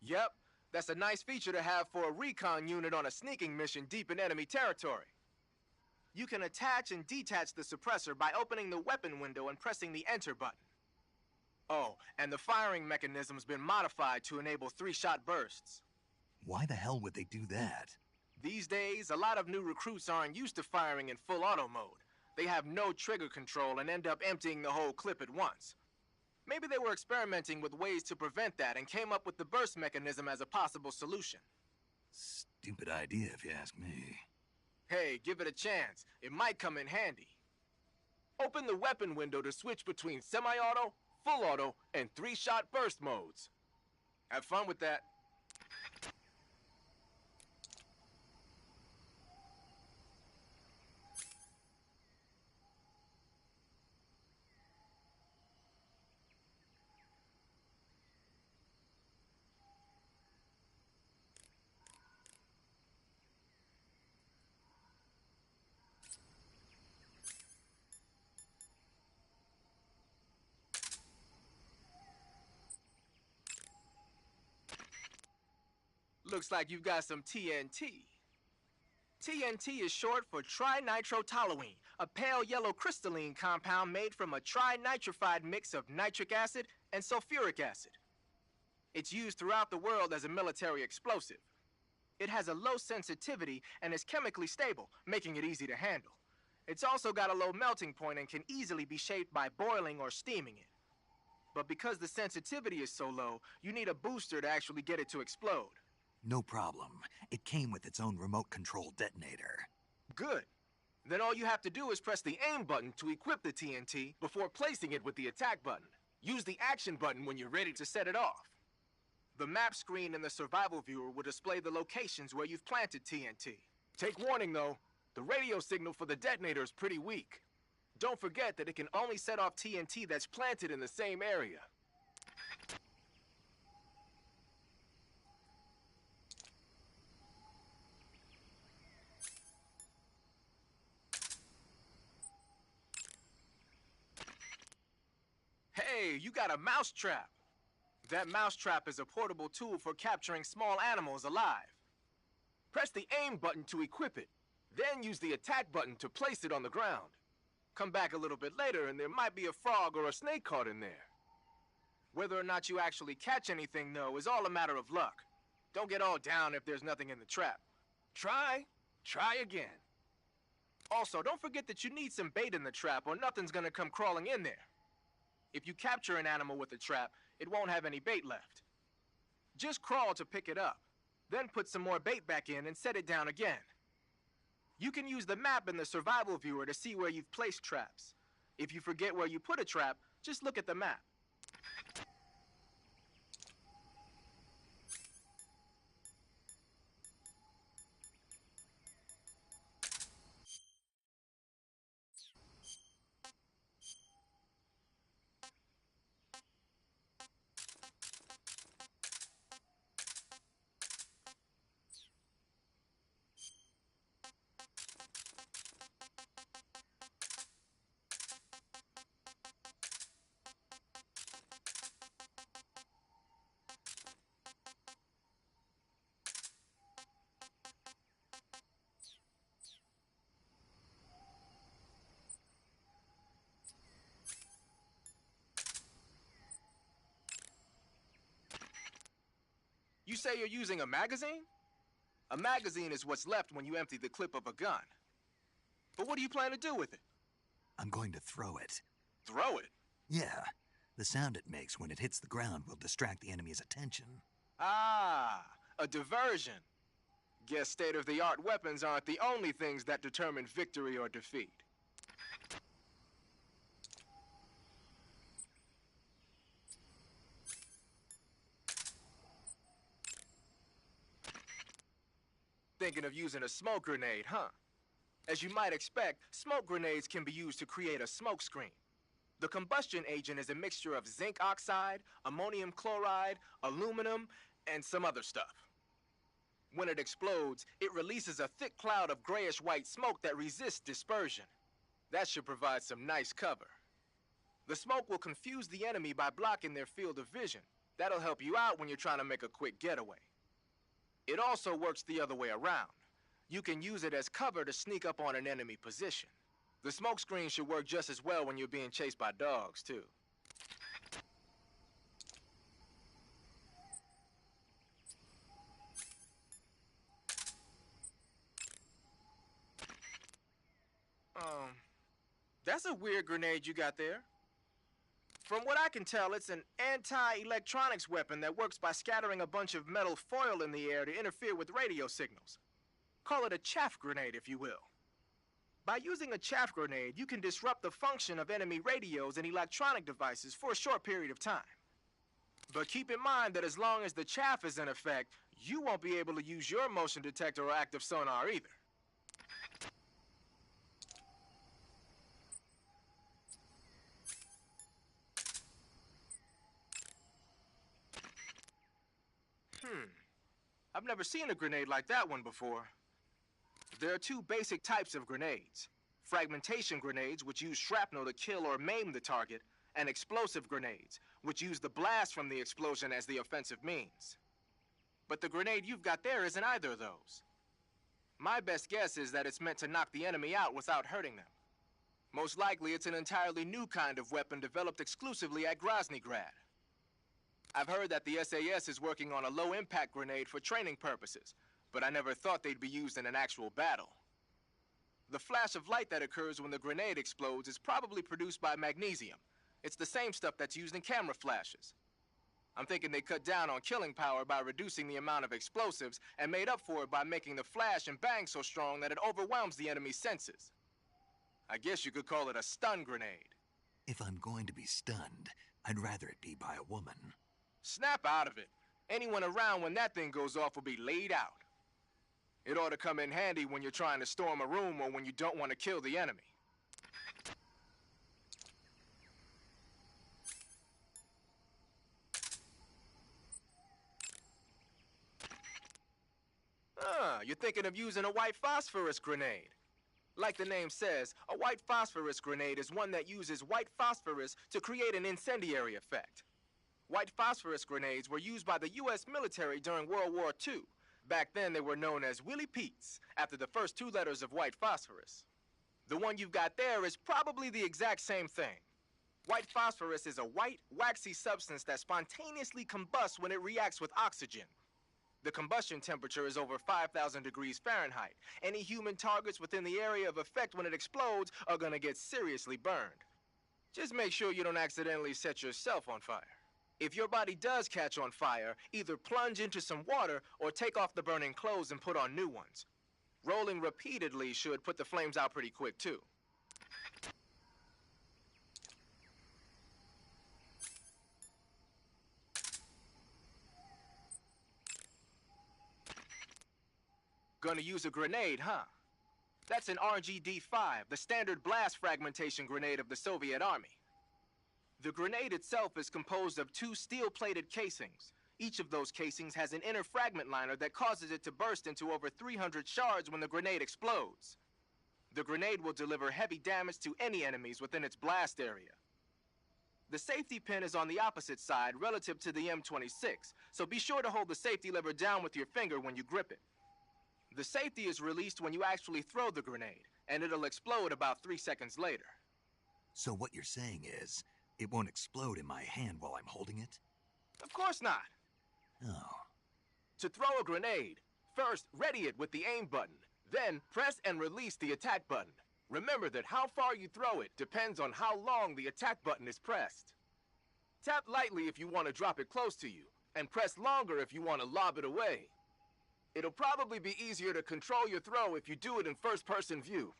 Yep, that's a nice feature to have for a recon unit on a sneaking mission deep in enemy territory. You can attach and detach the suppressor by opening the weapon window and pressing the enter button. Oh, and the firing mechanism's been modified to enable 3-shot bursts. Why the hell would they do that? These days, a lot of new recruits aren't used to firing in full auto mode. They have no trigger control and end up emptying the whole clip at once. Maybe they were experimenting with ways to prevent that and came up with the burst mechanism as a possible solution. Stupid idea, if you ask me. Hey, give it a chance. It might come in handy. Open the weapon window to switch between semi-auto, full auto, and 3-shot burst modes. Have fun with that. Looks like you've got some TNT. TNT is short for trinitrotoluene, a pale yellow crystalline compound made from a trinitrified mix of nitric acid and sulfuric acid. It's used throughout the world as a military explosive. It has a low sensitivity and is chemically stable, making it easy to handle. It's also got a low melting point and can easily be shaped by boiling or steaming it. But because the sensitivity is so low, you need a booster to actually get it to explode. No problem. It came with its own remote control detonator. Good. Then all you have to do is press the aim button to equip the TNT before placing it with the attack button. Use the action button when you're ready to set it off. The map screen in the survival viewer will display the locations where you've planted TNT. Take warning though, the radio signal for the detonator is pretty weak. Don't forget that it can only set off TNT that's planted in the same area. Hey, you got a mousetrap. That mousetrap is a portable tool for capturing small animals alive. Press the aim button to equip it, then use the attack button to place it on the ground. Come back a little bit later and there might be a frog or a snake caught in there. Whether or not you actually catch anything, though, is all a matter of luck. Don't get all down if there's nothing in the trap. Try again. Also, don't forget that you need some bait in the trap or nothing's gonna come crawling in there. If you capture an animal with a trap, it won't have any bait left. Just crawl to pick it up, then put some more bait back in and set it down again. You can use the map in the survival viewer to see where you've placed traps. If you forget where you put a trap, just look at the map. You say you're using a magazine? A magazine is what's left when you empty the clip of a gun. But what do you plan to do with it? I'm going to throw it. Throw it? Yeah. The sound it makes when it hits the ground will distract the enemy's attention. Ah, a diversion. Guess state-of-the-art weapons aren't the only things that determine victory or defeat. Thinking of using a smoke grenade, huh? As you might expect, smoke grenades can be used to create a smoke screen. The combustion agent is a mixture of zinc oxide, ammonium chloride, aluminum, and some other stuff. When it explodes, it releases a thick cloud of grayish-white smoke that resists dispersion. That should provide some nice cover. The smoke will confuse the enemy by blocking their field of vision. That'll help you out when you're trying to make a quick getaway. It also works the other way around. You can use it as cover to sneak up on an enemy position. The smoke screen should work just as well when you're being chased by dogs, too. That's a weird grenade you got there. From what I can tell, it's an anti-electronics weapon that works by scattering a bunch of metal foil in the air to interfere with radio signals. Call it a chaff grenade, if you will. By using a chaff grenade, you can disrupt the function of enemy radios and electronic devices for a short period of time. But keep in mind that as long as the chaff is in effect, you won't be able to use your motion detector or active sonar either. I've never seen a grenade like that one before. There are two basic types of grenades. Fragmentation grenades, which use shrapnel to kill or maim the target, and explosive grenades, which use the blast from the explosion as the offensive means. But the grenade you've got there isn't either of those. My best guess is that it's meant to knock the enemy out without hurting them. Most likely it's an entirely new kind of weapon developed exclusively at Groznygrad. I've heard that the SAS is working on a low-impact grenade for training purposes, but I never thought they'd be used in an actual battle. The flash of light that occurs when the grenade explodes is probably produced by magnesium. It's the same stuff that's used in camera flashes. I'm thinking they cut down on killing power by reducing the amount of explosives and made up for it by making the flash and bang so strong that it overwhelms the enemy's senses. I guess you could call it a stun grenade. If I'm going to be stunned, I'd rather it be by a woman. Snap out of it. Anyone around when that thing goes off will be laid out. It ought to come in handy when you're trying to storm a room or when you don't want to kill the enemy. You're thinking of using a white phosphorus grenade. Like the name says, a white phosphorus grenade is one that uses white phosphorus to create an incendiary effect. White phosphorus grenades were used by the U.S. military during World War II. Back then, they were known as Willie Pete's, after the first two letters of white phosphorus. The one you've got there is probably the exact same thing. White phosphorus is a white, waxy substance that spontaneously combusts when it reacts with oxygen. The combustion temperature is over 5,000 degrees Fahrenheit. Any human targets within the area of effect when it explodes are gonna get seriously burned. Just make sure you don't accidentally set yourself on fire. If your body does catch on fire, either plunge into some water or take off the burning clothes and put on new ones. Rolling repeatedly should put the flames out pretty quick, too. Gonna use a grenade, huh? That's an RGD-5, the standard blast fragmentation grenade of the Soviet Army. The grenade itself is composed of two steel-plated casings. Each of those casings has an inner fragment liner that causes it to burst into over 300 shards when the grenade explodes. The grenade will deliver heavy damage to any enemies within its blast area. The safety pin is on the opposite side relative to the M26, so be sure to hold the safety lever down with your finger when you grip it. The safety is released when you actually throw the grenade, and it'll explode about 3 seconds later. So what you're saying is, it won't explode in my hand while I'm holding it? Of course not. Oh. To throw a grenade, first ready it with the aim button, then press and release the attack button. Remember that how far you throw it depends on how long the attack button is pressed. Tap lightly if you want to drop it close to you, and press longer if you want to lob it away. It'll probably be easier to control your throw if you do it in first-person view.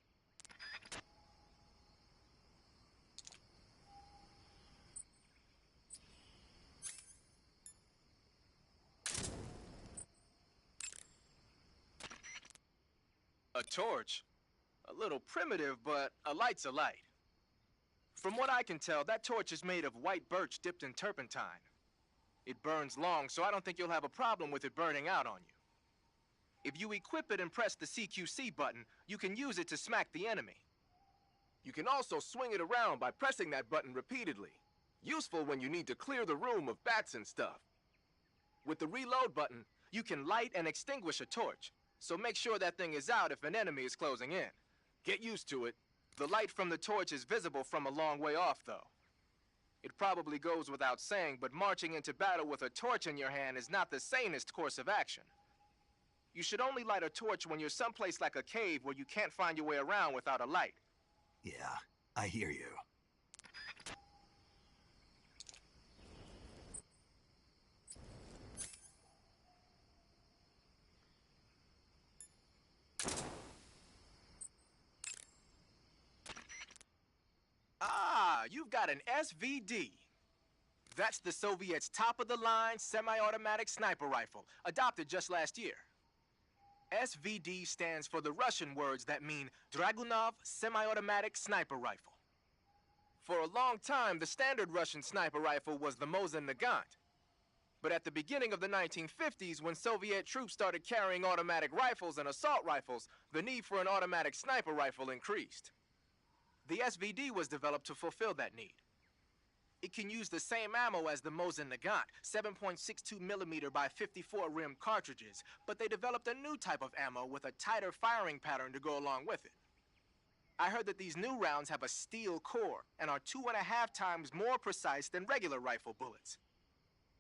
A torch? A little primitive, but a light's a light. From what I can tell, that torch is made of white birch dipped in turpentine. It burns long, so I don't think you'll have a problem with it burning out on you. If you equip it and press the CQC button, you can use it to smack the enemy. You can also swing it around by pressing that button repeatedly. Useful when you need to clear the room of bats and stuff. With the reload button, you can light and extinguish a torch, so make sure that thing is out if an enemy is closing in. Get used to it. The light from the torch is visible from a long way off, though. It probably goes without saying, but marching into battle with a torch in your hand is not the sanest course of action. You should only light a torch when you're someplace like a cave where you can't find your way around without a light. Yeah, I hear you. Ah, you've got an SVD. That's the Soviets' top-of-the-line semi-automatic sniper rifle, adopted just last year. SVD stands for the Russian words that mean Dragunov Semi-Automatic Sniper Rifle. For a long time, the standard Russian sniper rifle was the Mosin Nagant. But at the beginning of the 1950s, when Soviet troops started carrying automatic rifles and assault rifles, the need for an automatic sniper rifle increased. The SVD was developed to fulfill that need. It can use the same ammo as the Mosin Nagant, 7.62mm by 54 rim cartridges, but they developed a new type of ammo with a tighter firing pattern to go along with it. I heard that these new rounds have a steel core and are 2.5 times more precise than regular rifle bullets.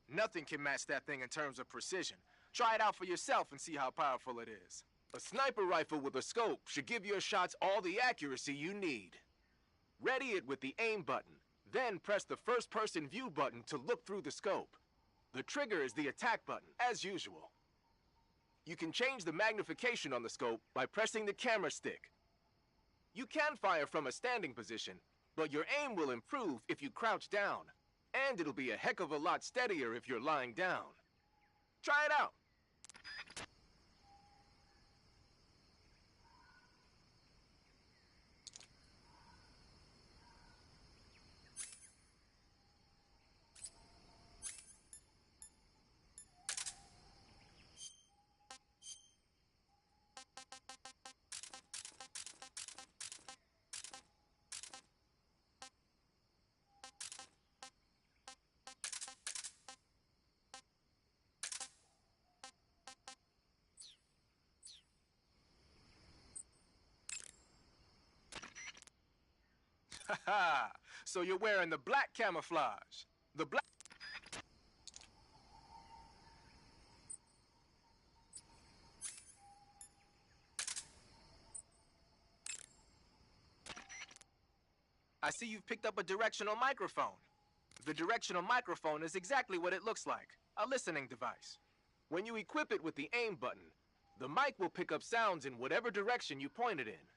Nothing can match that thing in terms of precision. Try it out for yourself and see how powerful it is. A sniper rifle with a scope should give your shots all the accuracy you need. Ready it with the aim button. Then press the first-person view button to look through the scope. The trigger is the attack button, as usual. You can change the magnification on the scope by pressing the camera stick. You can fire from a standing position, but your aim will improve if you crouch down. And it'll be a heck of a lot steadier if you're lying down. Try it out. Haha, so you're wearing the black camouflage. The black... I see you've picked up a directional microphone. The directional microphone is exactly what it looks like, a listening device. When you equip it with the aim button, the mic will pick up sounds in whatever direction you point it in.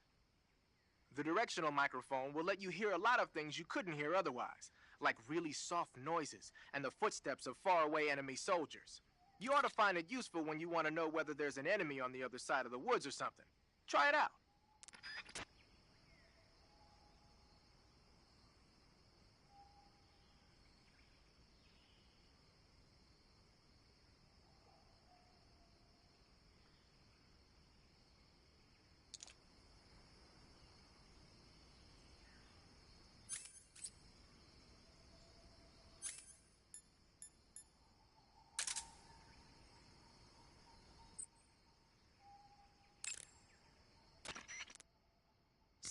The directional microphone will let you hear a lot of things you couldn't hear otherwise, like really soft noises and the footsteps of faraway enemy soldiers. You ought to find it useful when you want to know whether there's an enemy on the other side of the woods or something. Try it out.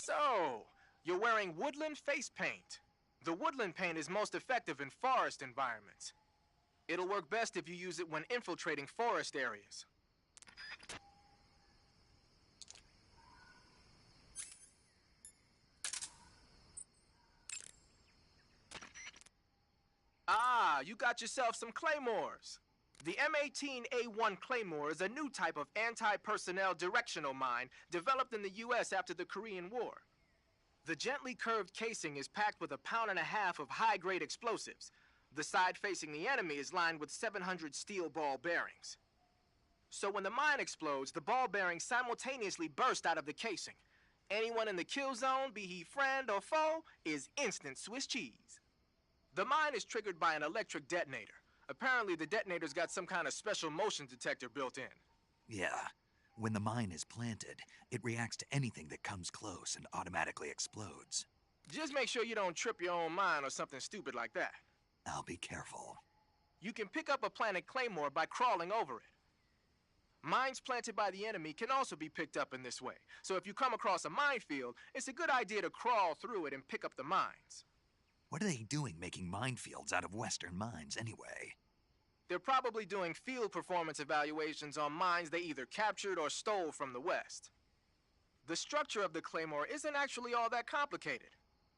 So, you're wearing woodland face paint. The woodland paint is most effective in forest environments. It'll work best if you use it when infiltrating forest areas. Ah, you got yourself some claymores. The M18A1 Claymore is a new type of anti-personnel directional mine developed in the U.S. after the Korean War. The gently curved casing is packed with 1.5 pounds of high-grade explosives. The side facing the enemy is lined with 700 steel ball bearings. So when the mine explodes, the ball bearings simultaneously burst out of the casing. Anyone in the kill zone, be he friend or foe, is instant Swiss cheese. The mine is triggered by an electric detonator. Apparently, the detonator's got some kind of special motion detector built in. Yeah. When the mine is planted, it reacts to anything that comes close and automatically explodes. Just make sure you don't trip your own mine or something stupid like that. I'll be careful. You can pick up a planted claymore by crawling over it. Mines planted by the enemy can also be picked up in this way. So if you come across a minefield, it's a good idea to crawl through it and pick up the mines. What are they doing making minefields out of Western mines anyway? They're probably doing field performance evaluations on mines they either captured or stole from the West. The structure of the claymore isn't actually all that complicated.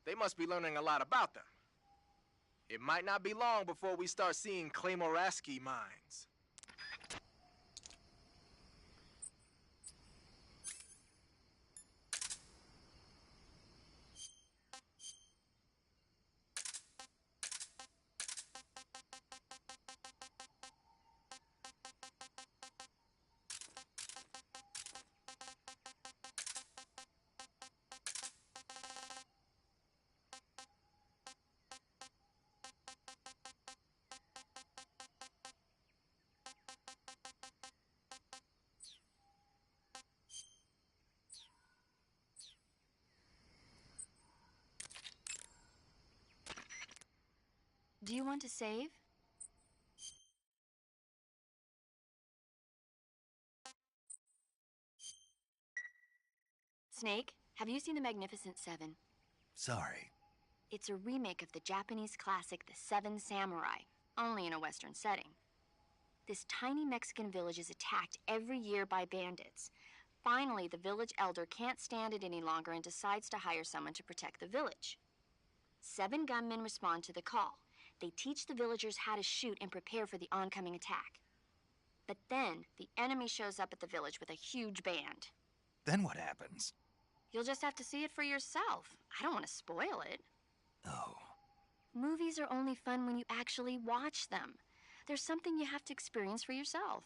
They must be learning a lot about them. It might not be long before we start seeing Claymoresque mines. Do you want to save? Snake, have you seen The Magnificent Seven? Sorry. It's a remake of the Japanese classic The Seven Samurai, only in a Western setting. This tiny Mexican village is attacked every year by bandits. Finally, the village elder can't stand it any longer and decides to hire someone to protect the village. 7 gunmen respond to the call. They teach the villagers how to shoot and prepare for the oncoming attack. But then, the enemy shows up at the village with a huge band. Then what happens? You'll just have to see it for yourself. I don't want to spoil it. Oh. Movies are only fun when you actually watch them. There's something you have to experience for yourself.